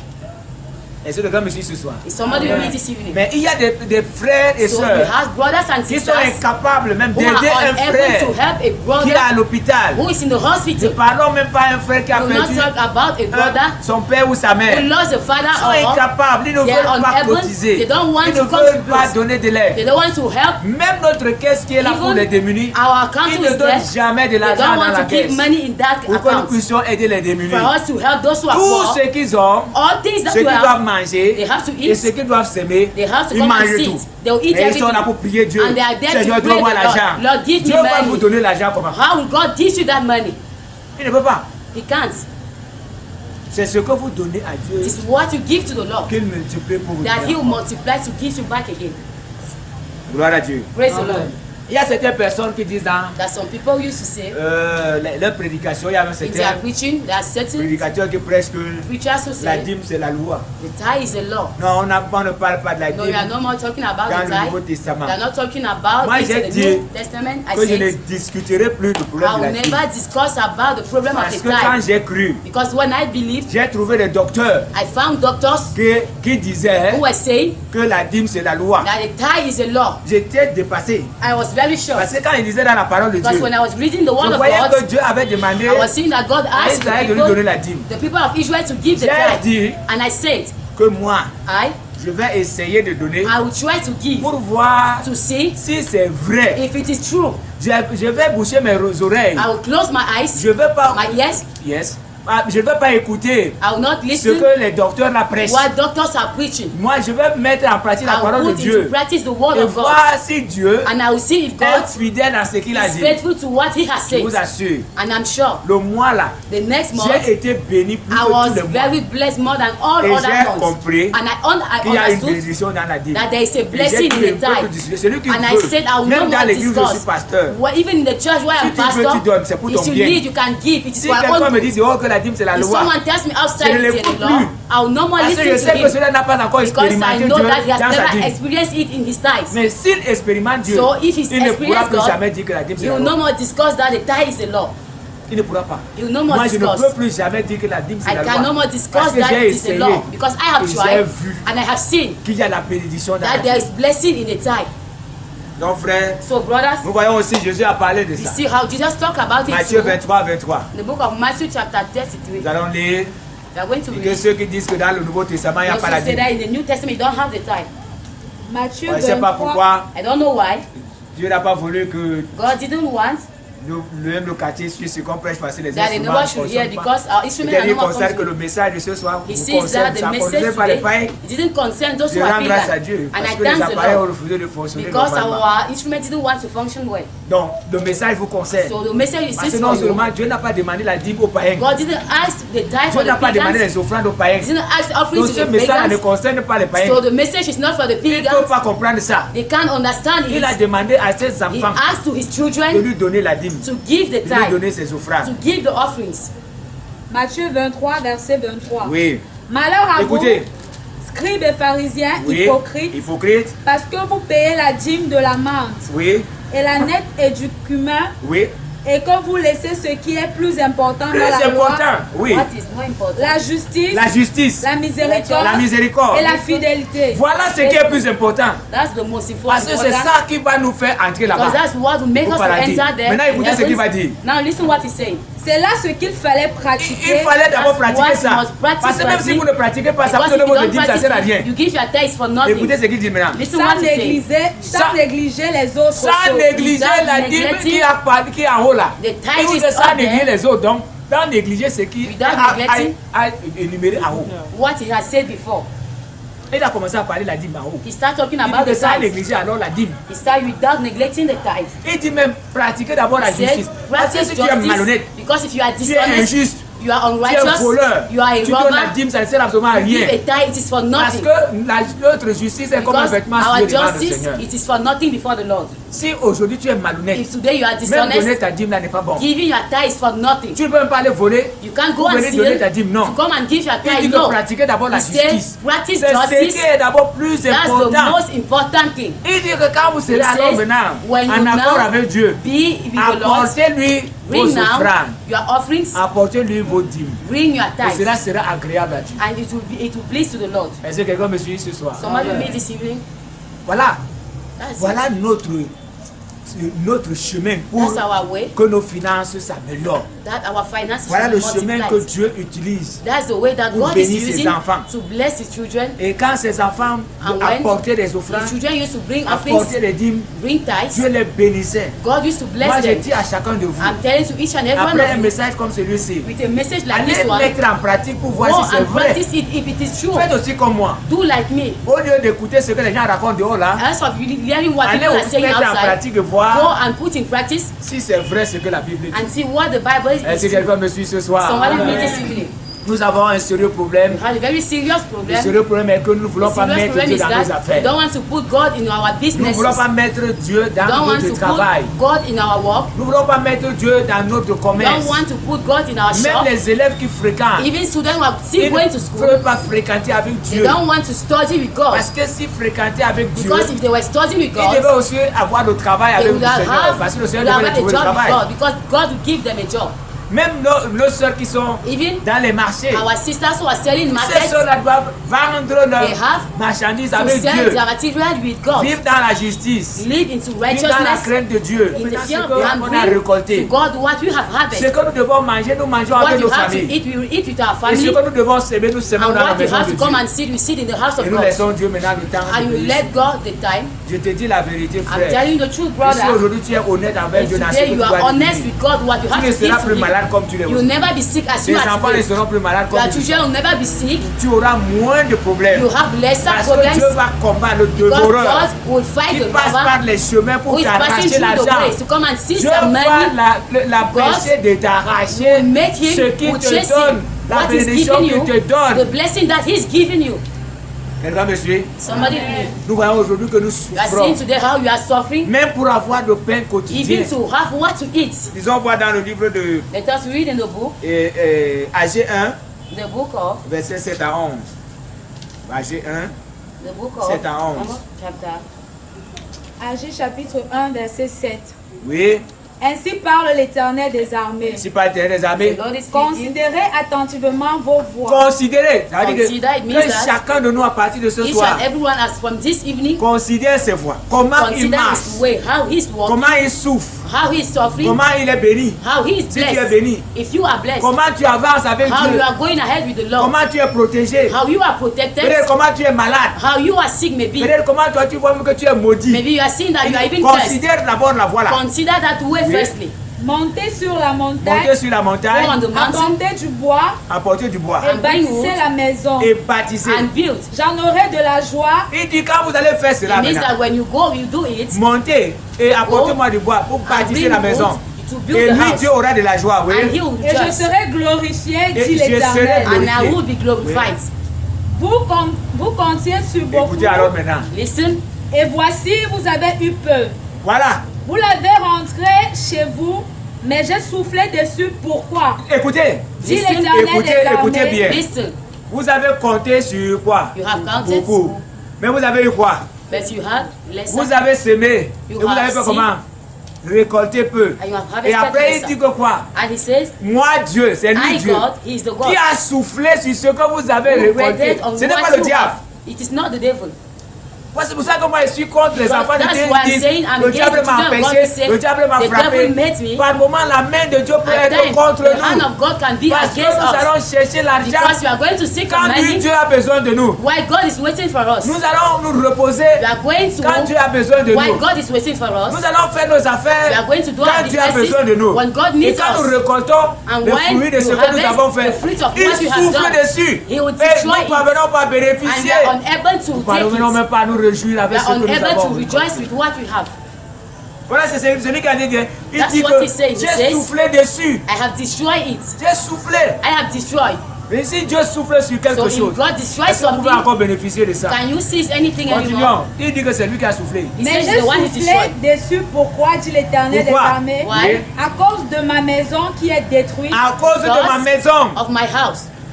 Et c'est le gars me suit ce soir. Is somebody with me this evening? Mais il y a des frères et So we sœurs have brothers and qui sont sisters incapables même who are d'aider un unable frère to help a qui est brother à l'hôpital. who is in the Ne hospital. parlons même pas un frère qui a We will not perdu talk about a brother son père ou sa who mère. lost a father Ils sont or incapables, ils ne they veulent are pas unable, cotiser. they don't want Ils to ne veulent pas contribute. donner de They l'aide. don't want to help. Même notre caisse qui est là pour Even les démunis, our account ils is ne donnent there. jamais de They l'argent don't dans want la to give caisse money in that pour que nous account puissions aider les démunis. for us to help those who are Tout poor. ce qu'ils ont, All things ce that qu'ils you doivent have, manger they have to et eat. ce qu'ils doivent s'aimer, They have to ils come and mangent sit. tout. They'll eat Et ils sont là everything. pour prier Dieu. And they are there Seigneur, to pray donne-moi the l'argent. Lord. Lord, give Dieu me va vous money. donner l'argent comment? How will God give you that money? Il ne peut pas. He can't. C'est ce que vous donnez à Dieu It is what you give to the Lord qu'il multiplie pour vous that He will donner. multiply to give you back again. Gloire à Dieu. Praise the Lord. Il y a certaines personnes qui disent dans That some people used to say leur prédication, il y a même in their certains preaching, there are certain prédicateurs qui prêchent que preachers who la say dîme c'est la loi. the tithe is the law. Non, on ne parle pas de la No, you are dîme no more talking about dans the le Nouveau tithe. Testament. They are not talking about Moi, it j'ai in the dit New Testament. I que je ne said discuterai plus du problème I de la will dîme. never discuss about the problem of Parce the que quand tithe. j'ai cru, Because when I believed, j'ai trouvé des docteurs I found doctors qui disaient who were saying que la dîme c'est la loi. that the tithe is a law. J'étais dépassé. I was very sure. Parce que quand il disait dans la parole de Because Dieu, when I was reading the word je of voyais que God, Dieu avait demandé I was seeing that God à asked Israël de lui donner la dîme. the people of Israel to give the J'ai dit tithe. And I said, que moi, I je vais essayer de donner will try to give pour voir to see si c'est vrai. if it is true. Je vais boucher mes oreilles. I will close my eyes, Je ne vais pas, my ears. yes, je vais pas écouter I will not ce listen que les docteurs la prêchent. what doctors are preaching. Moi, je vais mettre en pratique la I parole will de put into Dieu practice the word et of God. voir si Dieu And I will see if est God fidèle à ce qu'il a is dit. faithful to what He has Je said. vous assure, And I'm sure le mois là, the next month j'ai été béni plus I que was tous les mois. very blessed more than all Et other j'ai months. compris And I qu'il y a une understood bénédiction dans la dîme. that there is a Et blessing j'ai dit, in le the peuple tithe. d'Israël, celui qui And I said I veut, will no même dans more l'église où je suis discuss. pasteur, Well, even in the church where I'm Si tu veux, pastor, tu donnes, c'est pour ton if you bien. need, you can give. It is si for our quelqu'un own me good. dit dehors que la dîme c'est la If loi, someone tells me je outside ne it's l'écoute a law, plus. I will no more Parce que je listen sais to que him. celui-là n'a pas encore Because I expérimenté know Dieu that he has dans sa never dîme. experienced it in his tithes. Mais s'il expérimente Dieu, So if he's il ne pourra experienced plus God, jamais dire que la dîme c'est He la will loi. no more discuss that the tithe is a law. Il ne pourra pas. He will no more Moi, je ne discuss. peux plus jamais dire que la dîme c'est I la can no loi. more discuss Parce que that j'ai it is a essayé law. Because I have et j'ai tried vu and I have seen qu'il y a la bénédiction dans la that there dîme. is blessing in the tithe. Donc frère, So brothers, nous voyons aussi Jésus a parlé de you ça. see how Jesus talked about it Matthieu too. 23, 23. In the book of Matthew chapter 33. Nous allons lire We are going to que read. ceux qui disent que dans le Nouveau Testament il n'y a Also pas la say dîme. that in the New Testament you don't have the tithe. Matthieu On ne sait pas 23. pourquoi I don't know why. Dieu n'a pas voulu que God didn't want même le quartier suisse ce qu'on prêche parce que les that the instruments neighbor ne should hear fonctionnent pas. because our instruments are C'est-à-dire not more concerne que le functioning. message de ce soir He vous sees concerne, that the ça ne message concerne pas les today, païens. it didn't concern those Je who are rends grâce à pagan. Dieu And parce I que les thank appareils ont the Lord refusé de fonctionner because normalement. our instrument didn't want to function well. Donc le message vous concerne. So the message is Parce que this non for you. seulement Dieu n'a pas demandé la dîme aux païens, God didn't ask the tithe for Dieu n'a the pas demandé pagans. les offrandes aux païens. He didn't ask the offerings Donc to ce the message ne pagans. concerne pas les païens. So the message is not for the Ils ne peuvent pagans. pas comprendre ça. They can't understand Il a it. demandé à ses He enfants asked to his de children lui donner la dîme, to give the de lui tithe, donner ses offrandes. to give the offerings. Matthieu 23, verset 23. Oui. Malheur à Écoutez. vous, scribes et pharisiens, Oui. hypocrites, Hypocrite. parce que vous payez la dîme de la menthe Oui. et la nette et du cumin, Oui. et que vous laissez ce qui est plus important dans Plus la loi, important. Oui. What is more important? la justice, La justice. la miséricorde, La miséricorde. et la fidélité. Voilà ce qui est plus important. That's the most important. Parce que c'est ça qui va nous faire entrer Because là-bas. that's what will make Au us to paradis. enter there. Maintenant, écoutez in ce qu'il heaven. va dire. Now listen what he's saying. C'est là ce qu'il fallait pratiquer. Il fallait d'abord That's pratiquer what ça. you must practice Parce que même si vous ne pratiquez pas ça, Because vous if donnez you votre don't dîme, ça ne sert à rien. practice it, you give your tithes for nothing. Écoutez ce qu'il dit maintenant. Listen what Sans he's saying. négliger les autres Sans choses. négliger Without la dîme neglecting qui est en haut là. the tithe Il vous is dit sans up négliger there. les autres. Donc, sans négliger ce qui Without neglecting a énuméré en haut. what he has said before. Il a commencé à parler de la dîme en haut. He started talking Il about dit the que ça a tithe. négligé alors la dîme. He started without neglecting the tithe. Il dit même pratiquer d'abord la He said, justice. Parce que practice si tu es malhonnête, justice, because if you are tu es dishonest, injuste, you are tu es unrighteous, voleur, you are a tu donnes la robber, dîme, ça ne sert absolument à you give rien. a tithe, it is for Parce nothing. que notre justice est comme un Because vêtement our souillé devant le justice, Seigneur. it is for nothing before the Lord. Si aujourd'hui tu es malhonnête, If today you are même donner dishonest, ta dîme là n'est pas bon. giving your tithe is for nothing. Tu ne peux même pas aller voler. You can't go Pour and venir donner ta steal dîme, non. to come and give your Il tithe. dit de No. pratiquer d'abord la He said, justice. practice C'est ce justice. qui est d'abord plus That's the important. most important thing. Il dit que quand vous serez He alors says, maintenant when en you accord now avec Dieu, Be with the Lord. apportez-lui vos Bring now offrandes, your offerings. apportez-lui vos dîmes. Bring your Et cela tithes. sera agréable à Dieu. And it will please to the Lord. Est-ce que quelqu'un me suit ce soir? Somebody meet this evening. Voilà, That's voilà it. notre chemin pour That's our way. que nos finances s'améliorent. That our finances Voilà will le be chemin que multiplied. Dieu utilise. That's the way that pour God is bénir ses using enfants. to bless His children. Et quand ces enfants And when apportaient des His offrandes, children used to bring apportaient offerings, des dîmes, bring tithes. Dieu les bénissait. God used to Moi, bless j'ai them. dit à chacun de vous, I'm telling to each and every one après un of you, message comme celui-ci, with a message like allez this one, mettre en pratique pour go voir si c'est and vrai. practice it if it is true. Faites aussi comme moi. Do like me. Au lieu d'écouter ce que les gens racontent dehors là, As of you hearing what allez people are saying mettre en outside, pratique et go voir and put in practice si c'est vrai ce que la Bible dit. and see what the Bible Est-ce que is. quelqu'un me suit ce soir? Somebody meet this evening. Nous avons un sérieux problème. We have a very serious Le problem. sérieux problème est que nous ne voulons The pas serious mettre problem Dieu is dans nos that we affaires. don't want to put God in our Nous ne businesses. voulons pas mettre Dieu We dans don't want notre to travail. put God in our work. Nous ne voulons pas mettre Dieu dans notre We commerce. don't want to put God in our Même shop. les élèves qui fréquentent, Even students who are ils still going to ne school, veulent pas fréquenter avec they Dieu. don't want to study with God. Parce que si fréquenter avec Dieu, Because if they were studying with ils God, devaient aussi avoir le travail they avec would le have, Seigneur. Parce que le Seigneur devait a trouver le job with travail. God. Because God will give them a job. Même nos soeurs qui sont Even dans les marchés, our sisters who are selling ces markets, soeurs-là doivent vendre they leurs have marchandises to avec sell Dieu. their material with God. Vivre dans la justice. Live into Vivre dans la righteousness. crainte de Dieu. In the Maintenant, fear ce of God, and qu'on a bring récolté, to God what we have ce harvested. que nous devons manger, nous mangeons What avec you nos have to familles. eat, we will eat with our Et ce family. que nous devons s'aimer, nous s'aimons And dans la what you maison have de to Dieu. come and sit, we sit in the house of Et nous God. laissons Dieu maintenant le temps And de you bénir. let God the time. Je te dis la vérité, I'm frère. telling you the truth, Et si brother. aujourd'hui tu es honnête avec If Dieu, dans ce que today tu you are dois honest lui with God, what you tu have ne to seras give plus to malade Him, comme tu l'es you will aujourd'hui. never be sick as Tes you are enfants ne today. seront plus malades comme Your tu children will never be sick. Tu auras moins de problèmes. You have lesser Parce que problems. Dieu va combattre le Because dévoreur God will fight qui the passe par devourer les chemins pour who is passing t'arracher through the l'argent. ways to come and seize Dieu some va money. l'empêcher de t'arracher Make him ce qu'il will te chase donne, him. la What is bénédiction giving qu'il you, te the donne. blessing that He's giving you. Quelqu'un me suit? Somebody, Nous voyons aujourd'hui que nous you are souffrons. seeing today how you are suffering, Même pour avoir le pain quotidien. even to have what to eat. Disons voir dans le livre de Let us read in the book, AG 1, the book of, verset 7 à 11. AG 1, the book of, 7 à 11. chapter. Agis chapitre 1, verset 7. Oui, Ainsi parle l'Éternel des armées. si pas l'Éternel des armées. The Lord is speaking. Considérez attentivement vos voies. Considérez, ça veut dire Consider, it que means that chacun de nous à partir de ce Each soir and everyone as from this evening, considère ses voies. Comment il consider marche, his way, how he's walking, comment il souffre, how he's suffering, comment il est béni. how he is Si tu es blessed. béni, If you are blessed, comment tu avances avec how you Dieu, are going ahead with the Lord, comment tu es protégé, how you are protected, peut-être comment tu es malade, how you are sick maybe. peut-être comment toi tu vois que tu es maudit. Maybe you are seeing that you are even cursed. Considère d'abord la voie là. Consider that way Oui. firstly. Montez sur la Montez montagne, sur la Go on montagne, the mountain apportez du bois apportez du bois et And bring bâtissez wood. la maison. et bâtissez. And build. J'en aurai de la joie. Il dit quand vous allez faire cela It means maintenant, that when you go, you do it. montez et apportez-moi du bois pour And bâtir bring la maison. wood to Et build the lui, house. Dieu aura de la joie, oui. And he will Et je rejoice. serai glorifié, Et dit je serai l'Éternel. glorifié. And I will be glorified. Vous comptiez sur beaucoup. Écoutez alors maintenant. Listen. Et voici, vous avez eu peur. Voilà. Vous l'avez rentré chez vous, mais j'ai soufflé dessus. Pourquoi? Écoutez. Dit Listen. l'Éternel des Écoutez armées. bien. Listen. Vous avez compté sur quoi? You have counted, Beaucoup. Mais vous avez eu quoi? but you had less. Vous avez semé. Et You vous have avez fait seen. comment? Récolter peu. And you have Et harvested après, il lesser. dit que quoi? And he says, Moi, Dieu, c'est lui I Dieu, God, he is the God. qui a soufflé sur ce que vous avez Who récolté. breathed on Ce n'est what pas le you diable. have. It is not the devil. C'est pour ça que moi je suis contre les enfants de Dieu. Le diable m'a empêché, le diable m'a frappé. Par moment, la main de Dieu peut être contre nous. Parce que nous allons chercher l'argent. Quand Dieu a besoin de nous, nous allons nous reposer quand Dieu a besoin de nous. Nous allons faire nos affaires quand Dieu a besoin de nous. Et quand nous récoltons le fruit de ce que nous avons fait, il souffle dessus. Et nous ne parvenons pas à bénéficier. Nous ne parvenons même pas à nous réjouir avec ce que nous avons. Voilà, c'est celui qui a dit. Il dit que j'ai soufflé dessus. J'ai soufflé. Mais si Dieu souffle sur quelque chose, est-ce que vous pouvez encore bénéficier de ça? Continuons. Il dit que c'est lui qui a soufflé. Mais j'ai soufflé dessus, pourquoi, dit l'Éternel des armées? À cause de ma maison qui est détruite. À cause de ma maison.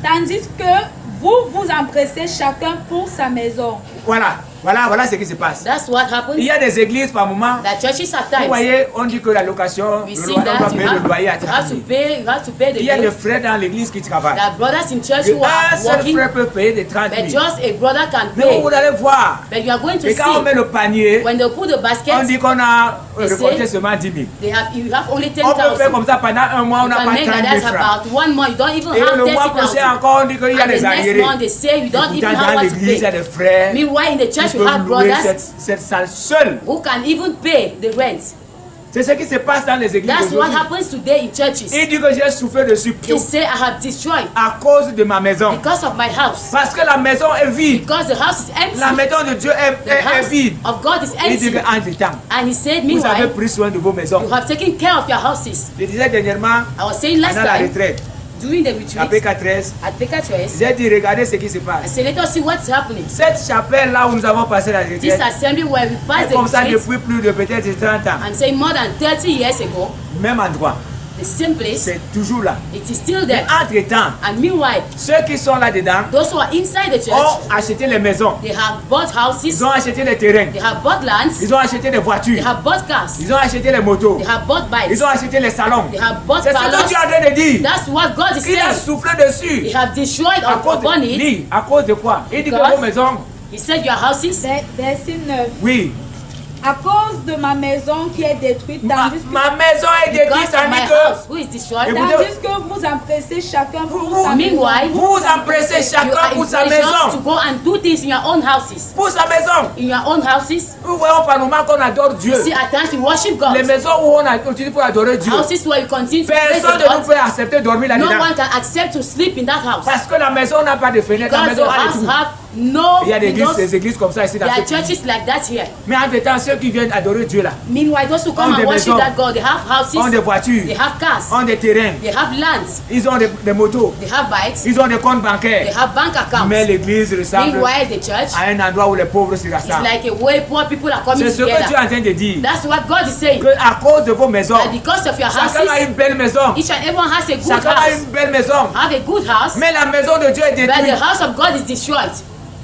Tandis que vous vous empressez chacun pour sa maison. Voilà ce qui se passe. Il y a des églises par moment. Vous voyez, on dit que la location, on doit payer le loyer à travailler. Il y a des frères dans l'église qui travaillent. Un seul frère peut payer des 30 000. Mais vous allez voir. Et quand on met le panier, on dit qu'on a récolté seulement 10 000. On peut faire comme ça pendant un mois, on n'a pas 30 000 francs. Et le mois prochain encore, on dit qu'il y a des arriérés. Dans l'église, il y a des frères. You have brothers cette salle seule. Who can even pay the rent. C'est ce qui se passe dans les églises. That's what happens today in churches. Il dit que j'ai souffert dessus. He say I have destroyed. À cause de ma maison. Because of my house. Parce que la maison est vide. Because the house is empty. La maison de Dieu est vide. Of God is empty. Il dit qu'entre temps, and he said, vous avez pris soin de vos maisons. You have taken care of your houses. Je disais dernièrement, I was saying last pendant la time, retraite, during the retreat, à PK13, j'ai dit regardez ce qui se passe. I said, let us see what's happening. Cette chapelle là où nous avons passé la retraite, This assembly where we passed the comme ça retreat, depuis plus de peut-être 30 ans. and say more than 30 years ago, même endroit. The same place, c'est toujours là. It is still there. Entre temps, and meanwhile, ceux qui sont là dedans, those who are inside the church, ont acheté les maisons. They have bought houses. Ils ont acheté les terrains. They have bought lands. Ils ont acheté des voitures. They have bought cars. Ils ont acheté les motos. They have bought bikes. Ils ont acheté les salons. They have bought c'est ce que Dieu est en train de dire. That's what God is saying. Il a soufflé dessus. He have destroyed upon it. Lui, à cause de quoi? Il dit que vos maisons. He said your houses. Verset 9. Oui. À cause de ma maison qui est détruite, ma maison est détruite, tandis que vous empressez chacun pour sa maison. Vous empressez chacun pour sa maison. To go and do things in your own houses. Pour sa maison. In your own houses. Nous voyons par moment qu'on adore Dieu. See, at times we worship God. Les maisons où on a continué pour adorer Dieu. Houses where you continue to praise God. Personne ne peut accepter de dormir là-dedans. No one can accept to sleep in that house. Parce que la maison n'a pas de fenêtre. La maison a des trous. No, il y a des églises comme ça ici dans ce pays. There are churches like that here. Mais en temps, ceux qui viennent adorer Dieu là, meanwhile, those who come and worship that God, they have houses, ont des voitures, they have cars, ont des terrains, they have lands, ils ont des motos, they have bikes, ils ont des comptes bancaires. They have bank accounts. Mais l'église ressemble à un endroit où les pauvres se rassemblent. It's like a way poor people are coming together. C'est ce que Dieu est en train de dire. That's what God is saying. Que à cause de vos maisons, because of your chacun a une belle maison. Each and everyone has a good chacun house. a une belle maison. Have a good house. Mais la maison de Dieu est détruite. But the house of God is destroyed.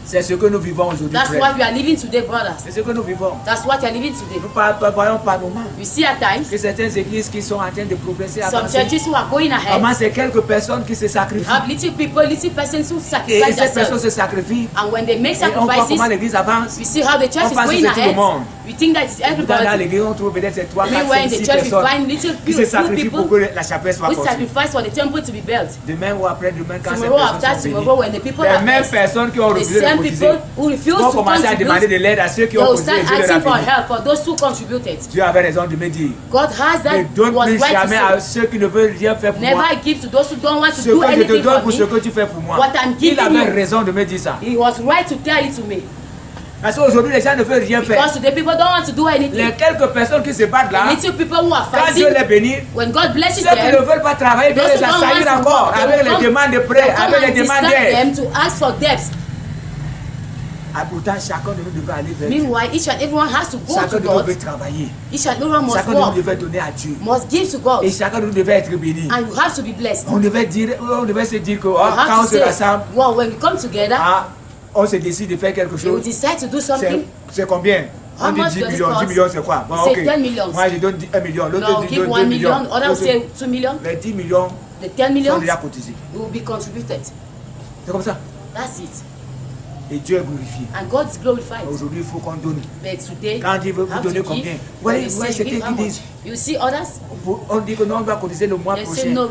C'est ce que nous vivons aujourd'hui. That's what we are living today, brothers. C'est ce que nous vivons. That's what we are living today. Nous voyons par moments. You see at times que certaines églises qui sont en train de progresser, some churches who are going ahead. Comment c'est quelques personnes qui se sacrifient. You have little people, little persons who sacrifice et ces personnes se sacrifient. And when they make sacrifices, on voit comment l'église avance. We see how the church is going ahead. We think that it's everybody. Dans l'église, on trouve peut-être 3, 4, 5, 6 personnes qui se sacrifient pour que la chapelle soit construite. Sacrifice for the temple to be built. Demain ou après-demain, quand ces personnes sont les mêmes personnes qui ont refusé de cotiser vont commencer à demander de l'aide à ceux qui ont cotisé et Dieu leur a béni. Dieu avait raison de me dire. Ne donne plus jamais à ceux qui ne veulent rien faire pour moi. Ce que je te donne pour ce que tu fais pour moi. Il avait raison de me dire ça. He was right to tell it to me. Parce qu'aujourd'hui, les gens ne veulent rien faire. Because the people don't want to do anything. Les quelques personnes qui se battent là, quand Dieu les bénit, when God blesses ceux qui ne veulent pas travailler, viennent les assaillir encore avec les demandes de prêts, avec les demandes d'aide. Ah, pourtant, chacun de nous devait aller vers Dieu. Meanwhile, each and everyone has to go chacun to God. Devait travailler. Each and everyone must chacun work. de nous devait donner à Dieu. Must give to God. Et chacun de nous devait être béni. And you have to be blessed. On devait se dire que quand on se rassemble, well, when we come together, on se décide de faire quelque chose. We decide to do something. C'est combien? On dit 10 millions. 10 millions, c'est quoi? Bon, okay. 10 millions. Moi, je donne 1 million. L'autre dit 2 millions. Others say 2 millions. Les 10 millions the 10 millions sont déjà cotisés. will be contributed. C'est comme ça. That's it. Et Dieu est glorifié. And God is glorified. Aujourd'hui, il faut qu'on donne. But today, quand Dieu veut vous donner combien? Voyez ce qu'ils disent. You see others? On dit que non, on va cotiser le mois prochain. No,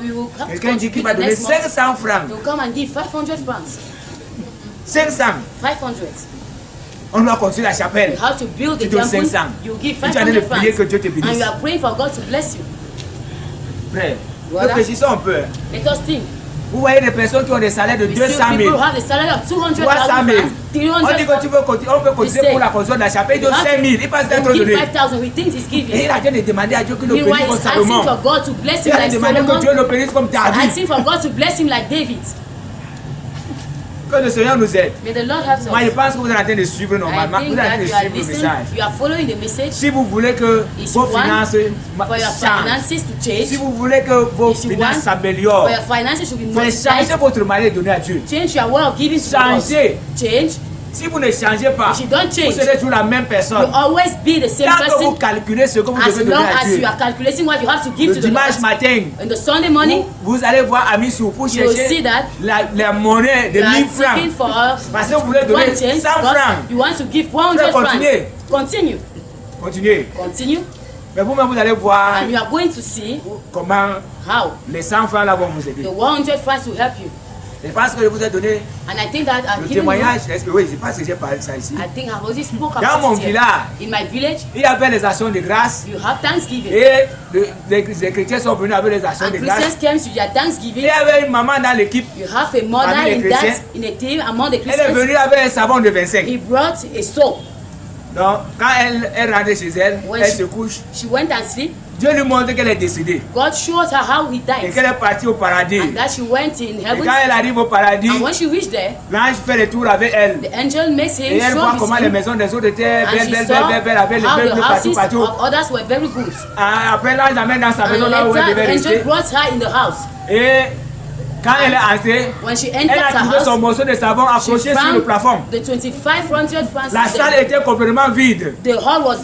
quelqu'un dit qu'il va donner 500 francs. You come and give 500 francs. 500. 500. On doit construire la chapelle. You have to build the temple. 500. You give 500 francs. Que Dieu te bénisse. And you are praying for God to bless you. Frère, réfléchissons un peu. Let us think. Vous voyez des personnes qui ont des salaires de 200 000. People have a salary of 200 000. On dit que tu veux on peut cotiser pour la construction de la chapelle, il donne 5 000. Il passe d'être donné. Et il a Dieu de demander à Dieu que le bénisse comme Salomon. Il a demandé que Dieu le bénisse comme David. Asking for God to bless him like David. Que le Seigneur nous aide. May the Lord help us. Moi, je pense que vous êtes en train de suivre normalement. Vous êtes en train de suivre le message. You are following the message. Si vous voulez que vos finances changent, si vous voulez que vos finances s'améliorent, changez votre manière de donner à Dieu. Change your way of giving to God. Change. Si vous ne changez pas, vous serez toujours la même personne. You always be the same person. Quand vous calculez ce que vous devez donner à Dieu, as you are calculating what you have to give le to the dimanche Lord, matin, on the Sunday morning, vous allez voir Amisou pour chercher la monnaie de 1000 francs. Parce que vous voulez donner 100 francs. You want to give 100 francs. Continue. Continuez. Continue. Mais vous-même, vous allez voir and you are going to see comment how les 100 francs là vont vous aider. The 100 francs will help you. Je pense que je vous ai donné le témoignage. Est-ce que oui, je pense que j'ai parlé de ça ici. Dans mon village, il y avait les actions de grâce. Et les chrétiens sont venus avec les actions de grâce. Il y avait une maman dans l'équipe. Elle est venue avec un savon de 25. Donc, quand elle rentrait chez elle, elle se couche. Dieu lui montre qu'elle est décédée. God showed her how he died. Et qu'elle est partie au paradis. And that she went in heaven. Et quand elle arrive au paradis, and when she reached there, l'ange fait le tour avec elle. The angel makes him et elle voit comment les maisons des autres étaient belles, avec les meubles partout. Others were very good. Après l'ange l'amène dans sa maison là où elle devait rester. The angel brought her in the house. Et quand elle est entrée, elle a trouvé son morceau de savon accroché sur le plafond. La salle était complètement vide. The hall was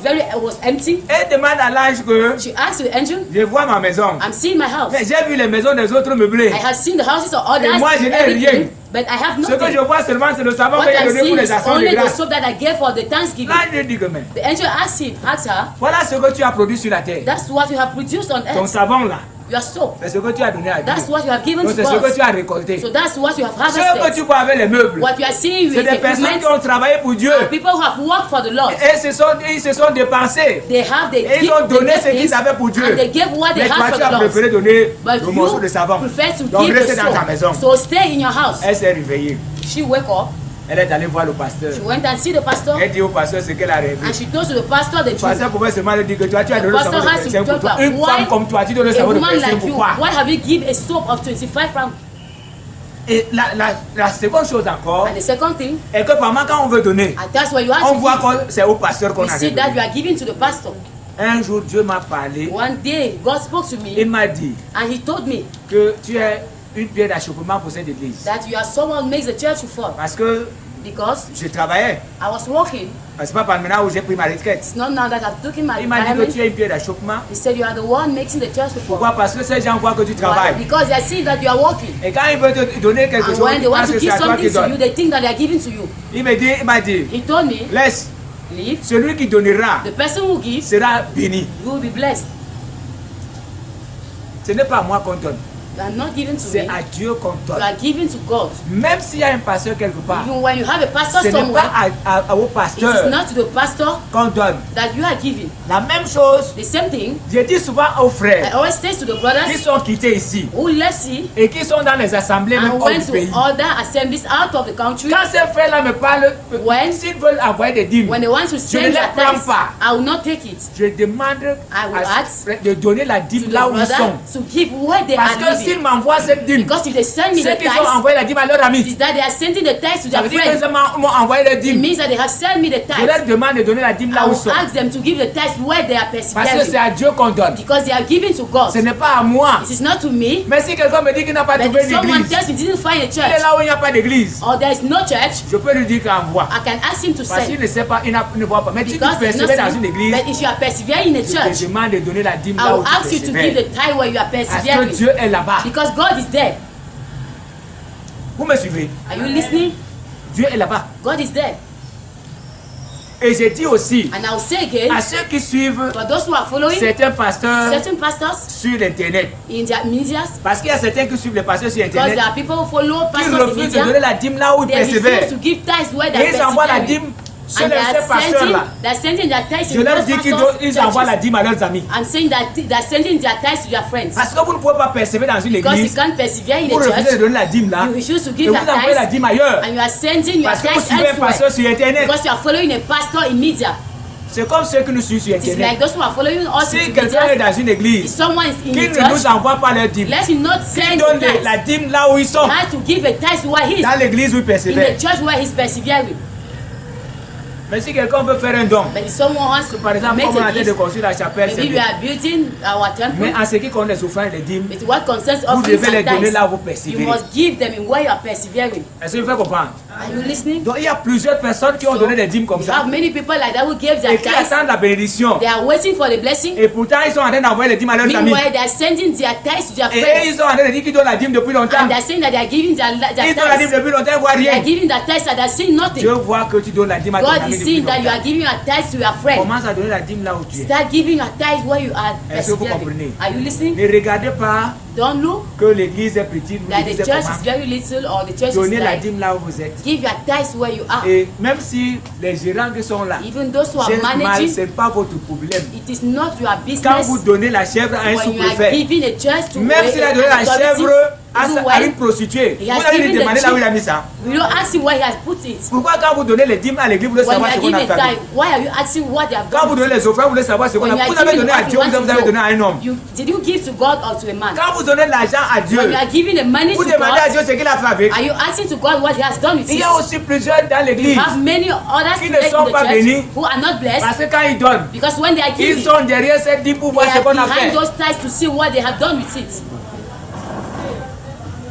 empty. Elle demande à l'ange que je vois ma maison. I'm seeing my house. Mais j'ai vu les maisons des autres meublées. I have seen the houses of others. Et moi je n'ai rien. But I have ce que je vois seulement c'est le savon que j'ai donné pour les actions de grâce. The angel asked her, voilà ce que tu as produit sur la terre. That's what you have produced on earth. Ton savon là. Your soap. C'est ce que tu as donné à Dieu. That's what you have given to God. C'est ce que tu as récolté. So that's what you have harvested. Ce que tu vois avec les meubles. What you are seeing with c'est des personnes qui ont travaillé pour Dieu. People who have worked for the Lord. Et ils se sont dépensés. They have et ils ont donné ce qu'ils avaient pour Dieu. And they gave what they had for the Lord. Mais toi tu as préféré donner le morceau de savon. Donc reste dans ta maison. So stay in your house. Elle s'est réveillée. She wake up. Elle est allée voir le pasteur. She went and see the pastor. Elle dit au pasteur ce qu'elle a rêvé. And she told to the pastor the truth. Le pasteur pouvait seulement lui dire que toi tu as donné le savon de 25 pour toi. Une femme comme toi tu donnes le savon de 25 pour quoi? Why have you given a soap of 25 francs? Et la seconde chose encore, and the second thing, est que pendant quand on veut donner, on voit que c'est au pasteur qu'on a donné. You see that you are giving to the pastor. Un jour Dieu m'a parlé. One day God spoke to me. Il m'a dit and he told me que tu es une pierre d'achoppement pour cette église. That you are someone who makes the church to fall. Parce que je travaillais. I was working. C'est pas par maintenant où j'ai pris ma retraite. It's not now that I've taken my Il m'a dit que tu es une pierre d'achoppement. He said you are the one making the church to fall. Pourquoi? Parce que ces gens voient que tu travailles. Because they see that you are working. Et quand ils veulent te donner quelque chose, ils pensent que c'est à toi qu'ils donnent. They think that they are giving to you. Il m'a dit. He told me. Laisse. Leave. Celui qui donnera. The person who gives sera béni. You will be blessed. Ce n'est pas moi qu'on donne. You are not giving to me. C'est à Dieu qu'on donne. You are giving to God. Même s'il y a un pasteur quelque part. Even when you have a pastor ce n'est pas au pasteur. It is not to the pastor qu'on donne. That you are giving. La même chose. The same thing. Je dis souvent aux frères. I always say to the brothers. Qui sont quittés ici. Who left here. Et qui sont dans les assemblées même hors du pays. Other assemblies out of the country. Quand ces frères-là me parlent, s'ils veulent envoyer des dîmes, when they want to send their tithes, I will not take it. Je demande de donner la dîme là où ils sont. To give where they Parce que s'ils m'envoient cette dîme, because if they send me the tithes, ont envoyé la dîme à leur ami. Is that they are sending the tithes to their friends. Ils m'ont envoyé la dîme. It means that they have sent me the tithes. Je leur demande de donner la dîme là où ils sont. I will ask them to give the tithes where they are persevering. Parce que c'est à Dieu qu'on donne. Because they are giving to God. Ce n'est pas à moi. It is not to me. Mais si quelqu'un me dit qu'il n'a pas trouvé d'église, someone tells me he didn't find a church. Il est là où il n'y a pas d'église. Or there is no church. Je peux lui dire qu'il envoie. I can ask him to Parce qu'il ne sait pas, il ne voit pas. Mais si tu persévères dans une église, but if you are persevering in a church, je te demande de donner la dîme I là où will tu ask you to give the tithe where you are persevering. Parce que Dieu est là-bas. Because God is there. Vous me suivez? Are you listening? Dieu est là-bas. God is there. Et j'ai dit aussi And I'll say again, à ceux qui suivent for those who are following certains pasteurs certain pastors sur l'internet, in their medias, parce qu'il y a certains qui suivent les pasteurs sur because internet there are people who follow qui pastors in refusent de media, donner la dîme là où ils they persévèrent. refuse to give tithes where they Et ils envoient la persevere. dîme chez And ces pasteurs-là. they're sending their tithes Je to leur those dis qu'ils pastors' envoient la churches. dîme à leurs amis. I'm saying that they're sending their tithes to their friends. Parce que vous ne pouvez pas persévérer dans une Because you église. can't persevere in Vous a refusez de church, donner la dîme là. you refuse to Et give vous your envoyez la tithes, dîme ailleurs. and you are sending your Parce que vous tithes suivez un pasteur sur elsewhere. internet. Because you are following a pastor in media. C'est comme ceux qui nous suivent sur It's like internet. those who are following us Si in quelqu'un est media. dans une If église, someone is in qu'il the ne nous church, envoie pas leur dîme. let him not Qu'ils send donnent the la tithes. dîme là où ils sont. He has to give a tithe where he is. Dans l'église où ils In persévèrent. the church where he's persevering. Mais si quelqu'un veut faire un don, But if someone wants to par exemple, make comme on a a train de gift, construire la chapelle, c'est maybe we bien. are building our Mais temple. en ce qui concerne les offrandes et les dîmes, But what concerns vous offerings devez les and donner là où tithes, vous you persévérez. must give them in where you are persevering. Est-ce que vous faites comprendre? Are you listening? Donc il y a plusieurs personnes qui ont donné des dîmes comme You ça have many people like that who gave their et qui tithes. attendent la bénédiction. They are waiting for the blessing. Et pourtant, ils sont en train d'envoyer les dîmes à leurs amis. Meanwhile, they are sending their tithes to their Et eux, friends. ils sont en train de dire qu'ils donnent la dîme depuis longtemps. And they are saying that they are giving their Ils donnent la dîme tithes. depuis longtemps, ils ne voient They are rien. giving their tithes and they are saying nothing. Dieu voit que tu donnes la dîme à ton God ami is depuis seeing that you are longtemps. giving your tithes to your friend. Commence à donner la dîme là où tu es. Start giving your tithes where you are Est-ce que vous persevering. comprenez? Are you listening? Ne regardez pas Don't look que l'église est petite ou that l'église the est church is comment. very little or the church is Donnez la like. dîme là où vous êtes. Give your tithes where you are. Et même si les gérants qui sont là Even those who are gèrent mal, ce managing, n'est pas votre problème. it is not your Quand business. vous donnez la chèvre à un When you are sous-préfet, giving a church to même s'il a donné la chèvre à une prostituée, He vous has allez lui given the demander là où il a sheep. mis ça. we don't ask him where he has put it. Pourquoi quand vous donnez les dîmes à l'église, vous voulez When you savoir ce are qu'on a giving fait a avec? tithe, why are you asking what they have Quand vous done? donnez les offrandes, vous voulez savoir ce qu'on When a. you Vous are avez giving donné à what Dieu, you want vous avez to donné à un homme. did you give to God or to a man? Quand vous donnez l'argent à Dieu, When you are giving the money vous to demandez à God, Dieu ce qu'il a fait avec. are you asking to God what he has done with Il it? y a aussi plusieurs dans You l'église have many others qui today ne in sont the pas church bénis who are not blessed parce que quand ils donnent, because when they are ils giving, sont derrière cette dîme pour they voir ce are qu'on a fait. behind those tithes to see what they have done with it.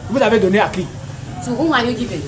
Vous avez donné à qui? To whom are you giving?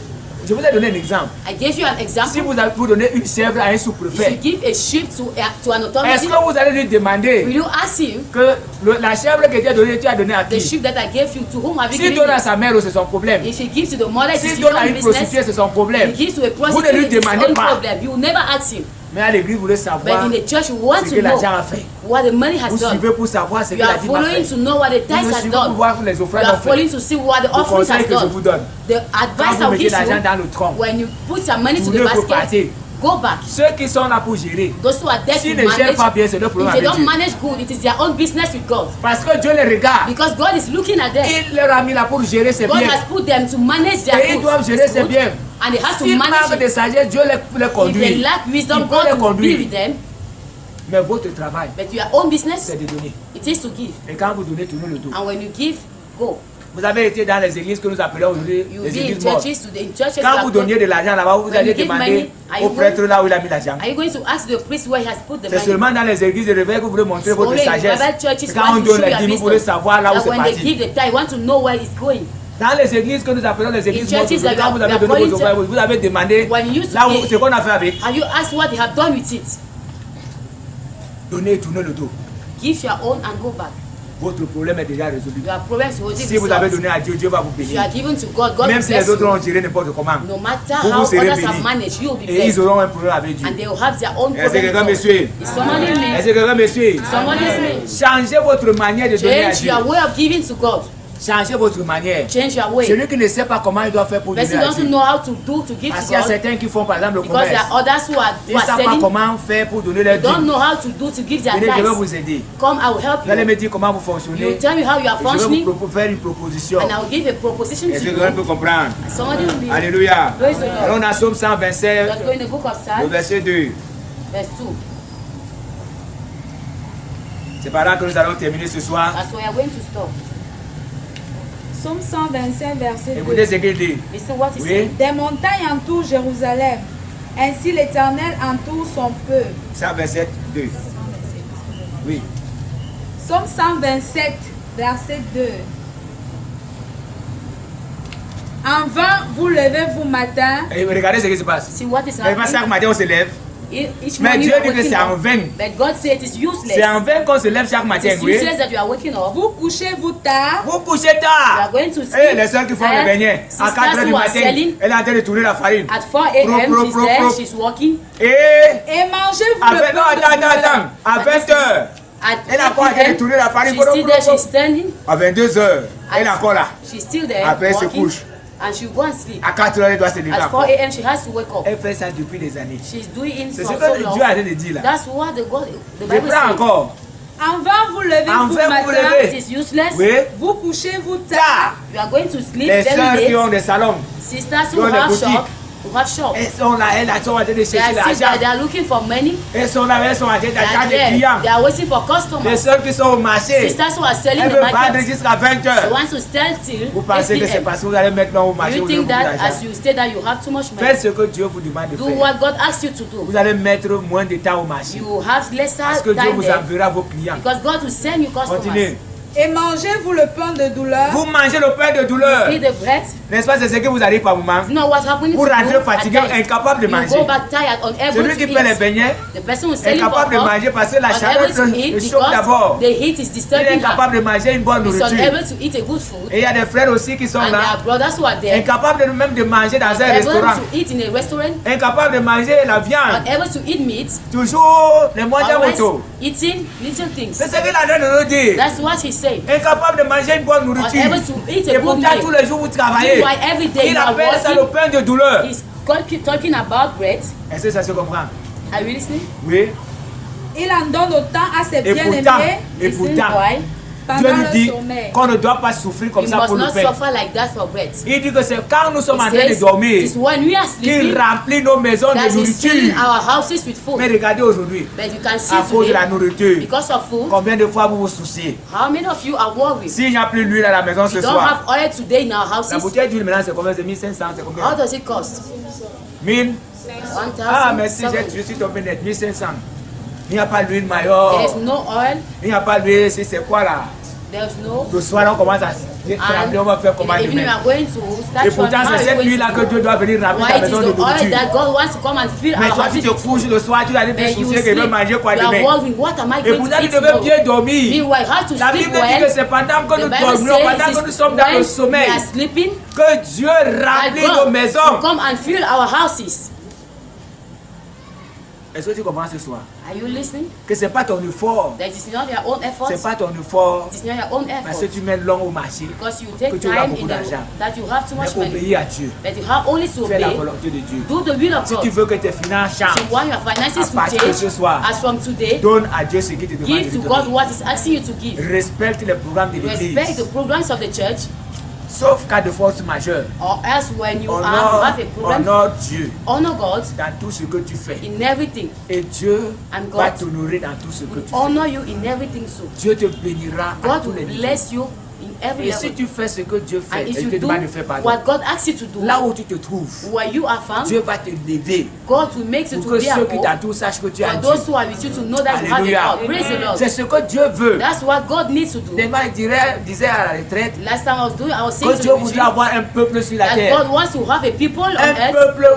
Je vous ai donné un exemple. I gave you an Si example. vous donnez une chèvre à un If sous-préfet, you give a sheep to an est-ce authority, que vous allez lui demander will you ask him que la chèvre que tu as donnée à the qui? sheep that I gave you, to whom have you S'il given donne à it? sa mère, c'est son problème. If he gives to the mother, it is S'il his donne à own une business. prostituée, c'est son If problème. he gives to a Vous ne prostitute, lui it is his demandez own pas. problem. You will never ask him. Mais à l'église, vous voulez savoir But in the church, you want ce to que l'argent know a fait. what the money has Vous done. suivez pour savoir ce que You la are dîme a following fait. to know what the Vous tithes ne has suivez pour done. voir les You offrandes are ont fait. following to see what the Le offerings conseil has que je done. vous donne, The quand advice vous I'll mettez give l'argent you, dans le tronc, when you put your money to vous the ne faut basket, partir. go back. Ceux qui sont là pour gérer, Those who are there s'ils to ne gèrent pas manage, bien, c'est leur problème if they avec don't Dieu. manage good, it is their own business with God. Parce que Dieu les regarde. Because God is looking at them. Il leur a mis là pour gérer ses God biens. has put them to manage their Et ils goods. doivent gérer ses biens. And they have to S'ils manquent manage de it. sagesse, Dieu les If they conduit. lack wisdom, Il peut God les will be conduire. with them. Mais votre travail, But your own business, c'est de donner. it is to give. Et quand vous donnez, tournez le dos. And when you give, go. Vous avez été dans les églises que nous appelons aujourd'hui You les be in églises mortes. churches today. In churches, Quand you vous are donniez de l'argent là-bas, vous When allez you give demander money, are au you prêtre là où il a mis l'argent. Are you going to ask the priest where he has put the C'est money? seulement dans les églises de réveil que vous voulez montrer votre Only in sagesse. Bible churches Quand on want to donne show les your dîmes, vous voulez wisdom. savoir là où That c'est when they parti. give the tithe, you want to know where it's going. Dans les églises que nous appelons les églises mortes, churches that quand vous we avez are donné calling vos offrandes, vous avez demandé When you used to là où give, ce qu'on a fait avec. have you asked what they have done with it? Donnez et tournez le dos. Give your own and go back. Votre problème est déjà résolu. Your problems will already Si vous avez donné à Dieu, Dieu va vous If you bénir. are given to God, God Même will si les bless autres you. ont géré n'importe comment, No matter vous how vous serez others are bénis. managed, you will be Et ils blessed. auront un problème avec Dieu. And they will have their own Est-ce que quelqu'un me problem. suit? Is somebody Est-ce me? que quelqu'un me suit? Somebody me? Changez votre manière de donner à Change Dieu. your way of giving to God. Changez votre manière. Change your way. Celui qui ne sait pas comment il doit faire pour donner Person à doesn't Dieu. know how to do to give Parce to qu'il y a God certains qui font par exemple le because there commerce. are others who Ils ne are savent pas selling. comment faire pour donner leur Don't dîme. know how to do to give their Venez, je vais tithes. vous aider. Come, I will help Vous allez you. me dire comment vous You fonctionnez. will tell me how you are Et je vais functioning, vous faire une proposition. and I will give a proposition Est-ce to que you. quelqu'un peut comprendre? Somebody will be. Alléluia. Praise the Lord. Alors on a Somme 127, Let's go in the book of le Psalms, verset 2. verse 2. C'est par là que nous allons terminer ce soir. That's where we are going to stop. Psaume 127, verset 2. Écoutez ce qu'il dit. Listen what he Oui. said. Des montagnes entourent Jérusalem. Ainsi l'Éternel entoure son peuple. 127, 2. Oui. Psaume 127, verset 2. En vain, vous levez-vous matin. Et regardez ce qui se passe. See what is Mais pas happening. chaque matin on se lève. Mais Dieu dit que c'est en vain. But God said it is useless. C'est en vain qu'on se lève chaque matin. It's useless that you are waking up. Vous couchez-vous tard. Vous couchez tard. You are going to sleep. Les soeurs qui font le beignet, à 4 h du matin, elle est en train de tourner la farine. At 4 a.m. she's there, she's walking. Et mangez-vous le pain. Attends. À 20 h. Elle est encore en train de tourner la farine. She's still there, she's standing. À 22 h, elle est encore là. She's still there. Après, elle se couche. And she go and sleep. À 4 h, elle doit se lever. At 4 a.m. she has to wake up. Elle fait ça depuis des années. She's doing it C'est for ce so que long. Dieu a de dire là. That's what the Bible Je prends says. encore. En vain vous levez En vous vain vous matin. levez. It is useless. Oui. Vous couchez-vous tard. Tard. You are going to sleep Les very sœurs qui late. ont des salons, Sisters qui who ont des have boutiques. shop, who have shop. Elles sont là, elles sont en train de They chercher are l'argent. they are looking for money. Elles sont là, elles sont en train They d'attendre are des there. clients. They are waiting for Les customers. sœurs qui sont au marché, Sisters who are selling elles the veulent vendre market. jusqu'à 20 They h. want to sell till Vous 8 pensez que c'est p.m. parce que vous allez maintenant au Do marché you où vous avez think beaucoup that d'argent. as you say that you have too much money? Faites ce que Dieu vous demande de Do faire. what God asks you to do. Vous allez mettre moins de temps au marché. You have lesser Parce que Dieu time vous there enverra vos clients. because God will send you customers. Continuez. Et mangez-vous le pain de douleur. Vous mangez le pain de douleur. Eat the bread. N'est-ce pas, c'est ce que vous arrive par moment. You know what's happening Vous to rentrez you fatigué, at times. incapable de You manger. go back tired, unable Celui to qui fait les eat. beignets, The person who is selling incapable de popcorn, manger parce que la chaleur unable to eat le chauffe d'abord. because the heat is Il est disturbing her. incapable de manger une bonne He's nourriture. unable to eat a good food. Et il y a des frères aussi qui sont And there là, are brothers who are there, incapables de même de manger dans un unable restaurant, to eat in a restaurant, incapables de manger la viande, unable to eat meat, toujours les moyens always motos. eating little things. C'est ce qu'il a train de nous dire. That's what he said. Incapable de manger une bonne nourriture. Unable to eat a Et good pourtant tous meal. les jours vous travaillez. Why every day Il you are appelle ça le working. pain de douleur. He's talking about bread. Est-ce que ça se comprend? Are you listening? Oui. Il en donne autant à ses Et bien-aimés Listen, pourtant, why? Dieu pendant nous le dit sommeil. qu'on ne doit pas souffrir comme You ça must pour le not pain. suffer like that for bread. Il dit que c'est quand nous sommes en He train de says, dormir it's when we are qu'il sleeping remplit nos maisons that de he's filling nourriture. our houses with food. Mais regardez aujourd'hui, But you can see à cause de la today, nourriture, because of food, combien de fois vous vous souciez? how many of you are worried? S'il n'y a plus d'huile à la maison ce We don't soir, have oil today in our la houses. bouteille d'huile maintenant c'est combien? C'est 1500, c'est How combien? does it cost? 1000? 1,000. Ah merci, je suis tombé net, 1500. Il n'y a pas d'huile maillot. There is no oil. Il n'y a pas d'huile, c'est quoi là? There's no. Le soir on commence à trembler, on va faire comment in the evening we demain? are going to start Et pourtant from how c'est are cette you going huile là to que do? Dieu doit venir remplir Why ta it is maison the de oil nourriture. that God wants to come and fill Mais our toi tu houses te with. couches le soir, tu vas aller te And you soucier que je vais sleep, manger quoi you are demain. wondering, what am I Et going to pourtant tu eat devais tomorrow? bien dormir. Meanwhile, how to La sleep Bible dit que well? c'est pendant que The nous Bible dormions, pendant says que nous sommes dans le when we sommeil, are sleeping, que Dieu that remplit nos God will maisons. come and fill our houses. Est-ce que tu comprends ce soir? Are you listening? Que c'est pas ton effort, That is not your own effort. c'est pas ton effort, It is not your own parce que effort. tu mets long au marché, Because you que take tu auras time beaucoup in d'argent. that you have too mais much money. obéis à Dieu. But you have only to Fais la obey. volonté de Dieu. Do the will of Si God. tu veux que tes finances So changent, when your finances à will partir de ce change, soir, as from today, donne à Dieu ce qu'il te demande give de to te God donner. what is asking you to give. Respecte les programmes de Respect l'église, the programs of the church, sauf cas de force majeure. or else when you Honore, have a program, honore Dieu honor God dans tout ce que tu fais. in everything. Et Dieu And va God t'honorer dans tout ce que tu fais. honor you in everything. So Dieu te bénira à God tous les will niveaux. bless you in every Et si level. tu fais ce que Dieu fait, And if et you te do demande de faire pardon, what God asks you to do, là où tu te trouves, where you are found, Dieu va te lever God will make you pour to que be ceux qui able t'entourent sachent que tu as for Dieu. those who are with you to know that you have a Alléluia. God. Praise the Lord. C'est ce que Dieu veut. That's what God needs to do. Demain, il disait à la retraite Last time I was saying que to Dieu the voudrait retreat avoir un peuple sur la that terre. God wants to have a people on Un earth, peuple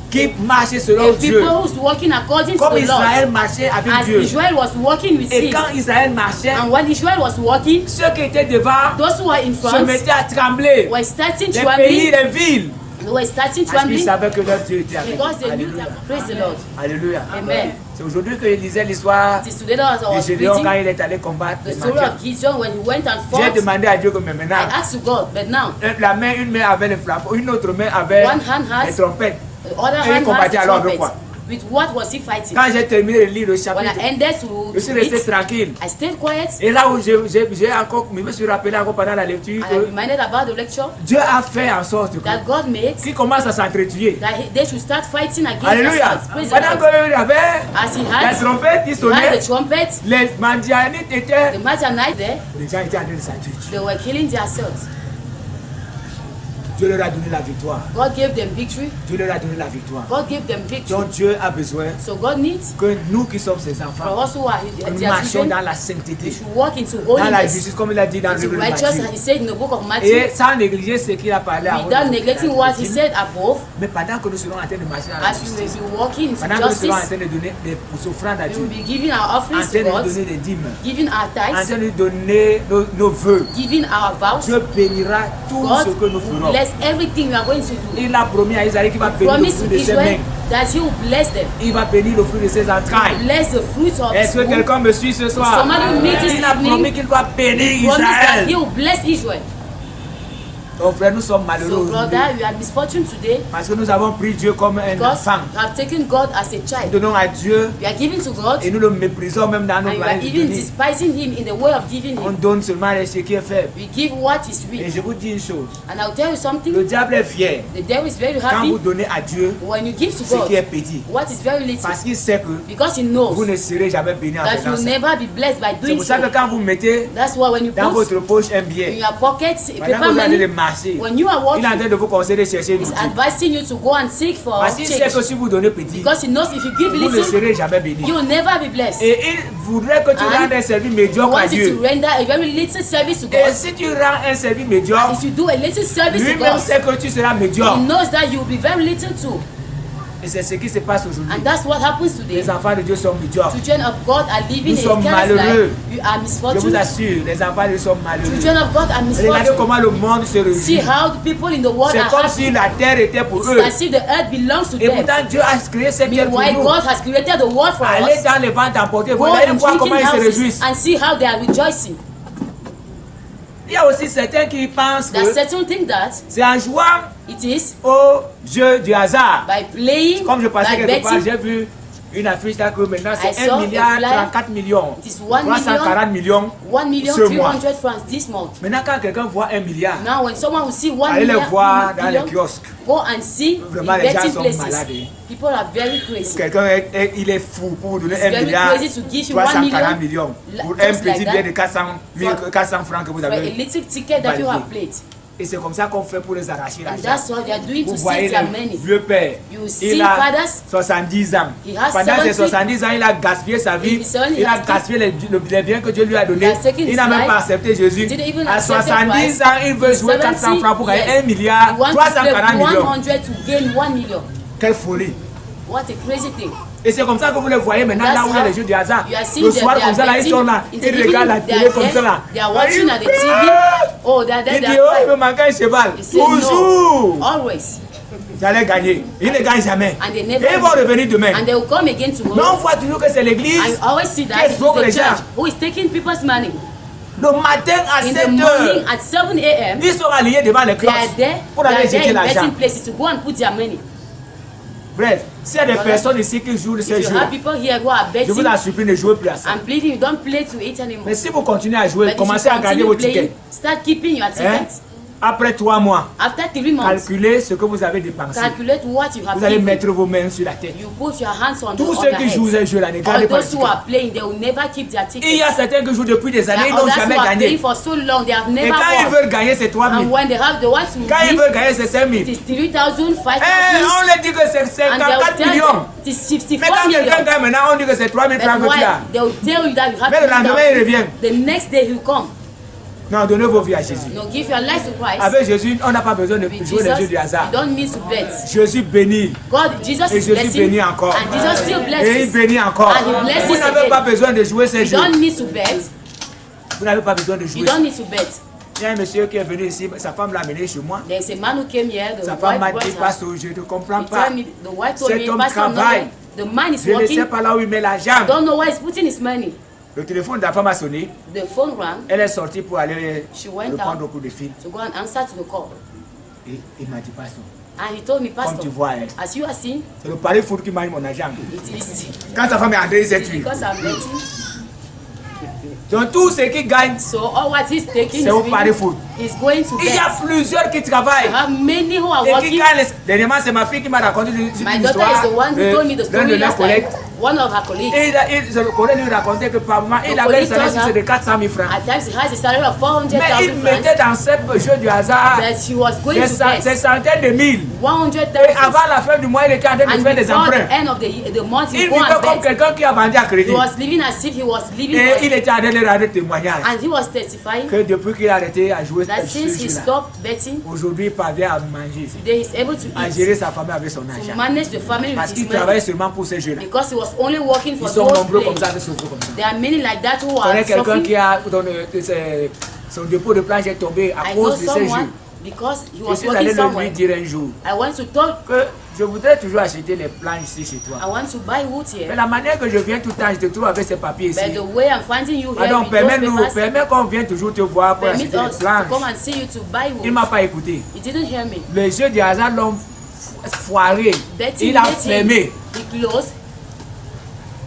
qui marche selon a Dieu. people who's walking according to Comme the Lord. Israël marchait avec As Dieu. Israel was walking with Et him, quand Israël marchait, and when Israel was walking, ceux qui étaient devant those who were in se front mettaient à trembler. were starting Les pays, trembling. les villes. They were starting Parce qu'ils trembling savaient que leur Dieu était avec eux. because they knew Alléluia. that. Praise the Lord. Alléluia. Amen. C'est aujourd'hui que je lisais l'histoire It is today that I de was Gédéon quand reading il est allé combattre the les story Madians. of Gideon when he went and J'ai fought. demandé à Dieu que maintenant, I asked to God, but now une main avait le flambeau, une autre main avait One hand has- les trompettes. the other Et il hand has combattait the alors avec trumpet. quoi? With what was he fighting? Quand j'ai terminé de lire le When chapitre, I ended to je suis resté read, tranquille. I stayed quiet Et là où j'ai encore, je me suis rappelé encore pendant la lecture and I que reminded about the lecture Dieu a fait en sorte que that God made qu'ils commencent à s'entretuer. that they should start fighting against Alléluia. themselves. Praise the Pendant Lord. qu'il y avait As he la had, trompette qui he had sonnait, the trumpet, les Madianites étaient, the Midianites there, les gens étaient en train de s'entretuer. they were killing themselves. Dieu leur a donné la victoire. God gave them victory. Dieu leur a donné la victoire. God gave them victory. Donc Dieu a besoin So God needs que nous qui sommes ses enfants, for us who are que nous their marchions children, dans la sainteté, we should walk into dans la holiness, justice, comme il a dit dans le into livre de righteousness, Matthieu. and he said in the book of Matthew, Et sans négliger ce qu'il a parlé avant. without neglecting what he said above, Mais pendant que nous serons en train de marcher dans la as we may justice, be walking into pendant que nous serons en justice, train de donner des offrandes à we will Dieu, be giving our en offerings train to de God, donner des dîmes, giving our en tithes, train de donner nos vœux, giving our vows. Dieu bénira tout God ce que nous will ferons. bless everything we are going to do. Il a promis à Isaïe qu'il va bénir le Promise fruit to de ses Israel mains. that he will bless them. Il va bénir le fruit de ses entrailles. Bless the fruits of Est-ce his que womb. quelqu'un me suit ce soir? Somebody meet this Il a evening. promis qu'il va bénir Promise that he Israël. will bless Israel. Donc frère, nous sommes malheureux So aujourd'hui brother, we are misfortune today parce que nous avons pris Dieu comme un because enfant. we have taken God as a Nous child. donnons à Dieu We are giving to God et nous le méprisons même dans nos and we are moyens de even donner. despising him in the way of giving On him. donne seulement ce qui est faible. We give what is Et weak. je vous dis une chose. And I'll tell you something. Le diable est fier The devil is very quand happy vous donnez à Dieu when you give to ce qui est God petit. what is very little Parce qu'il sait que because he vous knows ne serez jamais béni en that faisant you'll ça. never be blessed by C'est doing pour ça que so. quand vous mettez That's why when you dans put votre poche un in billet, your pocket pendant paper que vous allez le money, marcher, when you are il est en walking, train de vous conseiller de chercher une he's boutique. advising you to go and seek for Parce qu'il sait que change si vous donnez petit, because he knows if you give vous ne little, serez jamais béni. you will never be blessed. Et il voudrait que tu And rendes un service He médiocre à wants you Dieu. to render a very little service to Et God. si tu rends un service médiocre, If you do a little service to lui-même God, sait que tu seras he médiocre. knows that you will be very little too. Et c'est ce qui se passe aujourd'hui. And that's what happens today. Les enfants de Dieu sont médiocres. Children of God are living Nous a sommes careless malheureux. life. You are Je vous misfortune. assure, les enfants de Dieu sont malheureux. Children of God are Regardez misfortune. comment le monde se See réjouit. how the people in the world C'est are comme happy. si la terre était pour eux. It's as if the earth belongs to Et them. pourtant Dieu a créé cette terre pour Meanwhile, nous. God has created the world for Allez us. dans les ventes emportées, Go vous allez in voir comment drinking ils se houses réjouissent. and see how they are rejoicing. Il y a aussi certains qui pensent There's que certain thing that c'est en jouant it is au jeu du hasard. by playing, Comme je passais by quelque part, betting. j'ai vu une affiche là que maintenant I c'est saw 1 milliard a flyer. 34 millions, It is 1 340 millions. 1 Ce mois. 300,000 francs this month. Maintenant quand quelqu'un voit 1 milliard, Now, when someone will see 1 allez les million, voir dans les million, kiosques. go and see Vraiment, in les gens betting sont places. malades, hein. People are very crazy. Quelqu'un il est fou pour vous donner It's 1 very milliard crazy to give you 1 340 million, millions pour just un like petit that. billet de 400 francs que vous For a avez. little ticket that you validé. have played. Et c'est comme ça qu'on fait pour les arracher And l'argent. that's what they are doing Vous to voyez save their le money. vieux père, You see il a fathers, 70 ans. he has Pendant ces 70, 70 ans, il a gaspillé sa vie, in his 70 il a years, gaspillé les biens que Dieu lui a he donnés. has taken Il his n'a même life. pas accepté Jésus. He didn't even À accept 70 Christ. ans, il veut jouer 400 francs pour gagner 1 milliard, He wants to play 340 millions. 100 to gain 1 million. Quelle folie! What a crazy thing. Et c'est comme ça que vous les voyez maintenant là où il y a les jeux du hasard. You are seeing Le them, soir they comme are ça là, ils sont là, betting. ils regardent la They télé are comme there, ça là. they are watching at the TV. Oh, Il dit, they oh, are il me manque un cheval. He said, Toujours! no, always. J'allais gagner. Il ne gagne jamais. And they Et never ils vont revenir demain. And they will come again Mais on tomorrow. voit toujours que c'est l'église. I always see that Qu'est-ce it's qu'on the les gens? church who is taking people's money. Le matin à In 7 the morning heures, at 7 a.m., ils sont alliés devant les they are cloches there, pour they aller are there jeter in l'argent. betting places to go and put their money. Bref, s'il y a des personnes ici qui jouent de ces If you jeux, have people here who are je vous betting, assure, ne jouez plus à ça. I'm pleading you don't play to it anymore. Mais si vous continuez à jouer, But if commencez you à garder continue vos playing, tickets. start keeping your Hein? tickets. Après 3 mois, After 3 months, calculez ce que vous avez dépensé. calculate what you have Vous allez given. mettre vos mains sur la tête. You put your hands on Tous the ceux qui jouent heads. ces jeux-là, ne All gardez pas le those who ticket. are playing, they will never keep their Et il y a tickets. certains qui jouent depuis des There années, are ils n'ont others jamais who are gagné. playing for so long, they have Et never quand ils won. veulent gagner, c'est 3 And 000. when they have the ones who Quand ils give, veulent gagner, c'est 5 000. it is 3,000, 5,000, On leur dit que c'est and they will 54 tell millions. them it is Mais 64 quand quelqu'un million. gagne maintenant, on dit que c'est 3 000 francs But que tu why? as. They will tell you that you have Mais le lendemain, il 3,000. revient. The next day he will come. Non, donnez vos vies à Jésus. No, give your life to Christ. Avec Jésus, on n'a pas besoin de With jouer les jeux Jesus, du hasard. you don't need to bet. Jésus bénit. God, Jesus Et is Jésus blessing, bénit encore. and Jesus still Et il blesses. bénit encore. And he blesses Vous n'avez again. pas besoin de jouer ces You jeux. don't need to bet. Vous n'avez pas besoin de You jouer. don't need to bet. Il y a un monsieur qui est venu ici, sa femme l'a amené chez moi. There's a man who came here, the Sa femme m'a wife dit, brought her. Pasteur, je ne comprends He pas. told me, the wife told Cet me, homme Pastor, I'm not travaille. there. The man is Je ne sais working. pas là où il met I l'argent. don't know where he's putting his money. Le téléphone de la femme a sonné. The phone rang Elle est sortie pour aller She went répondre out. au coup de fil. to go and answer to the call. Et il m'a dit, Pasteur, And he told me, comme Pastor, tu vois, hein, as you are seeing, c'est le pari foot qui mange mon argent. it is Quand sa femme est entrée, il s'est tué. because I'm betting. Donc tout ce qui gagne, So all what he's taking c'est au is pari foot. he's going to Il y a bet. plusieurs qui travaillent. I have many who are Et qui working. gagnent. Dernièrement, c'est ma fille qui m'a raconté une My daughter histoire is the one who told me the d'un story de leurs last time. collègues One of her colleagues. Et le collègue lui racontait que par mois, il avait un salaire de 400 000 francs. At times, he has a salary of 400,000 Mais il francs. mettait dans ce jeu du hasard des centaines de mille. Et avant la fin du mois, il était en train de faire des emprunts. Il vivait comme quelqu'un qui a vendu à crédit. Et il était en train de rendre témoignage que depuis qu'il a arrêté à jouer ce jeu-là, aujourd'hui il parvient à manger, à gérer sa famille avec son argent. Parce qu'il travaille seulement pour ce jeu-là. Ils sont nombreux comme ça, de souffrir comme ça. There are many like that who On are est quelqu'un suffering. qui a son dépôt de planche est tombé à I cause know de ce jeu. someone because he Je was suis working allé lui somewhere. dire un jour I want to talk. que je voudrais toujours acheter les planches ici chez I toi. want to buy wood Mais here. la manière que je viens tout le temps, je te trouve avec ces papiers ici. But the way I'm finding you here Pardon, with those papers, permets qu'on vienne toujours te voir pour permit acheter les us to come planches. and see you to buy Il ne m'a wood. pas écouté. He didn't hear me. Les jeux du hasard l'ont foiré. Betting, Il a betting, fermé. he closed.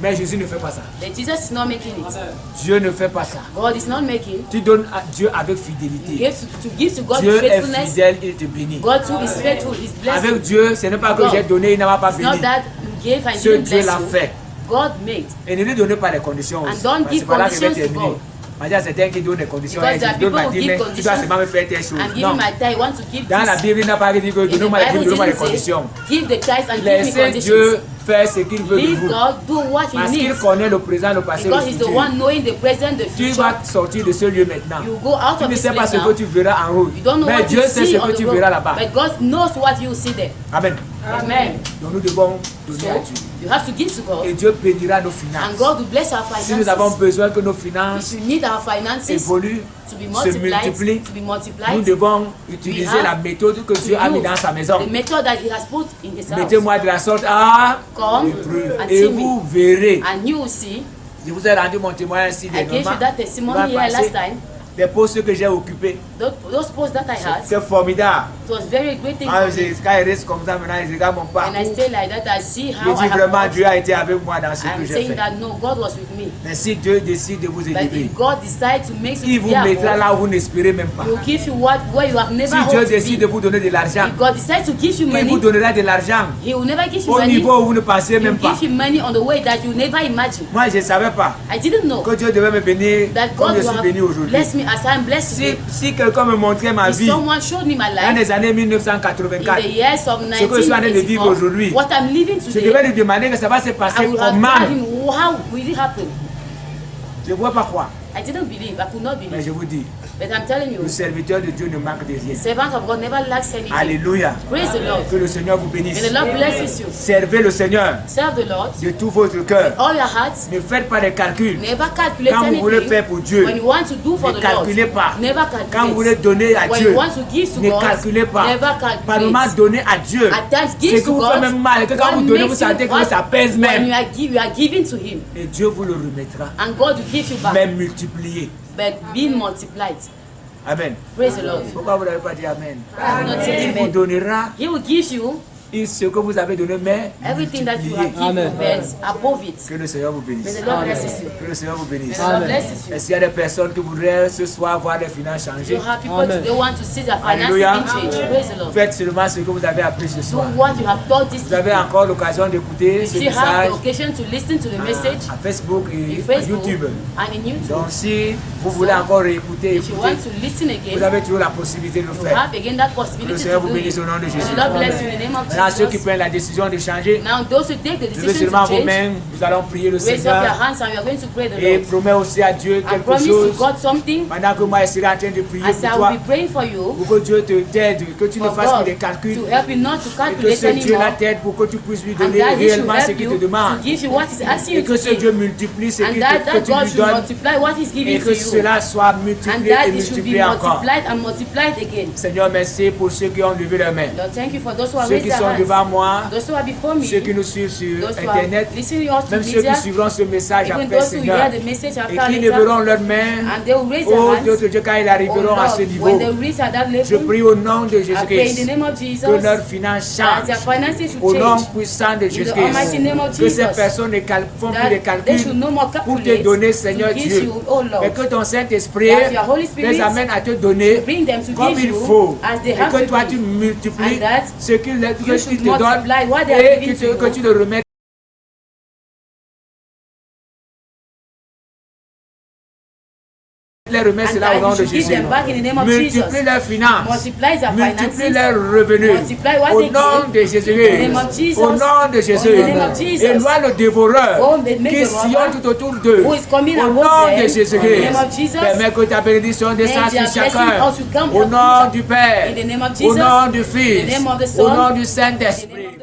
Mais Jésus ne fait pas ça. But Jesus is not making it. Dieu ne fait pas ça. God is not making. Tu donnes à Dieu avec He fidélité. gives to give to God Dieu with est faithfulness. fidèle, il te bénit. God too is faithful. He's blessed. Avec Dieu, ce n'est pas que j'ai donné, il n'a pas It's not béni. that you gave and Ce didn't Dieu bless l'a you. fait. God made. Et ne lui donnez pas les conditions aussi. And don't Parce que give c'est pas là que je vais conditions to terminer. God. Il y a certains qui donnent des conditions. Because Et there are je donne people ma who dîme, give tu dois conditions. seulement me faire telle chose. I'm giving Non. my tithe. I want to give Dans la this. Bible, il n'a pas dit que In the donne-moi Bible les didn't say, conditions. give the tithe and give me Laissez conditions. Dieu faire ce qu'il veut de Leave vous. God do what He Parce qu'il needs. connaît le présent, le passé, le Because He's the futur. one knowing the present, the Tu future. vas sortir de ce lieu maintenant. You go out Tu of ne this sais pas place ce now. que tu verras en route. You don't know Mais what Dieu you sait see ce on que the tu road. verras là-bas. But God knows what you see there. Amen. Amen. Donc nous devons donner So à Dieu. you have to give to God, Et Dieu bénira nos and finances. God will bless our Si nous avons finances. besoin que nos If finances you need our finances évoluent, to be se multiplient, multiplied, nous devons utiliser have la méthode que Dieu a mis dans sa maison. the method that He has put in His house. Mettez-moi de la sorte à Come l'épreuve. and Et see vous verrez. And you will see. Je vous ai rendu mon témoignage ici I gave you dernièrement. that testimony here last time. Les postes que j'ai occupés, Those posts that I had, c'est formidable. it was very great thing Ah, for me. quand il reste comme ça, maintenant, il regarde mon And I parcours. stay like that, I see Je how I dis have vraiment, walked. Dieu a été avec moi dans ce que I'm j'ai saying fait. that no, God was with me. Mais si Dieu décide de vous But élever, if God decides to make il you vous to be mettra above, là où vous n'espérez même pas. He will give you where you have never Si Dieu hoped to décide de be. vous donner de l'argent, If God decides to give you il vous money, donnera de l'argent He will never give you au money. niveau où vous ne pensez He will même pas. give you money on the way that you never imagine. Moi, je ne savais pas I didn't know que Dieu devait me bénir that comme God je will suis béni have aujourd'hui. blessed me as I am blessed Si, today. si quelqu'un me montrait ma If vie someone showed me my dans life les années in 1984, the years of ce que je suis en train de vivre 1984, aujourd'hui, what I'm living je devais today, lui demander que ça va se I passer would have comment. told him how will it happen. Je ne vois pas quoi, I didn't believe. I could not mais believe. je vous dis, But I'm telling you, le serviteur de Dieu ne manque de rien. servant of God never lacks anything. Alléluia. Praise the Lord. Que le Seigneur vous And bénisse. the Lord blesses you. Servez le Seigneur Serve the Lord. de tout votre cœur. All your hearts. Ne faites pas de calculs. Never calculate Quand vous voulez anything. faire pour Dieu, When you want to do for ne the Lord, calculez pas. never Quand vous voulez calculate. donner à When Dieu, you want to give to ne God, calculez pas. never Par moment, calculate. donner à Dieu. At times, Ce give qui to vous fait God. même mal, que quand What vous donnez, vous makes you sentez que what- ça pèse when même. you are giving to Him, Et Dieu vous le remettra, and God will give you back, même multiplié. but being multiplied. Amen. Praise the Lord. Pourquoi vous n'avez pas dit Amen? I will not say Il vous amen. donnera He will give you ce que vous avez donné, mais everything that you multiplié. have given, but above it. Que le Seigneur vous May bénisse. the Lord blesses you. Que le Seigneur vous May bénisse. the Lord blesses you. Est-ce qu'il y a des personnes qui voudraient ce soir voir les finances changer? You have people today want to see their finances Alléluia. being changed. Praise the Lord. Faites seulement ce que vous avez appris ce Do soir. what you have taught this Vous avez evening. encore l'occasion d'écouter You ce still have message the occasion to listen to the message à Facebook in et à Facebook YouTube. and in YouTube. Donc si vous voulez encore réécouter, If you écouter, want to listen vous again, avez toujours la possibilité de le you faire. have again that Que le possibility Seigneur to vous do bénisse it. au nom de May Jésus. the Lord bless you in the name of Maintenant, ceux qui Jesus. prennent la décision de changer, Now those who take the levez decision seulement to vos change, mains, nous allons prier le raise up your Seigneur hands and we are going to pray the et Lord. promets aussi à Dieu I quelque promise to chose. God something Pendant que moi je serai en train de prier as pour I toi, will be praying for you, pour que Dieu t'aide, que tu ne for fasses God plus de calculs, to help you not to et que calculate ce Dieu-là anymore, t'aide pour que tu puisses lui and donner that He should réellement ce help qu'il te you to demande. give you what He's asking Et you que to ce Dieu give, multiplie ce and que that tu God lui should donnes multiply what He's et giving que to you, cela soit and multiplié that et it should be multiplié encore. multiplied and multiplied again. Seigneur, merci pour ceux qui ont levé leurs mains, Lord, thank you for those who are ceux raised qui their sont devant hands, moi, those who are before me, ceux qui nous suivent sur those who are Internet, listening to us même to ceux qui media, suivront ce message even après, those who Seigneur, hear the message et after qui later, lèveront leurs mains. and they will raise their Oh hands. Dieu, Dieu, quand ils Oh arriveront à ce Lord, niveau, when they reach at that je level, prie au nom de I pray in the Jésus-Christ name of Jesus que leurs finances that their changent. finances should Au nom change. puissant de In the almighty name of Jésus-Christ, que ces Jesus, personnes ne font plus de that they should calculs no more pour te calculate donner, to Seigneur give Dieu, you, oh Lord, mais que ton Saint-Esprit that your Holy Spirit les amène à te donner bring them to comme give il you faut, as they et have que to toi give, tu multiplies and that ce qu'il you te should donne multiply what they are et giving que to tu you. le remettes Les remettre cela au nom de Jésus. Multiplie leurs finances. Multiplie leurs revenus. Au nom de Jésus. Au nom de Jésus. Éloigne le dévoreur qui sillonne tout autour d'eux. Au nom de Jésus. Permets que ta bénédiction descende sur chacun. Au nom du Père. Au nom du Fils. Au nom du Saint-Esprit.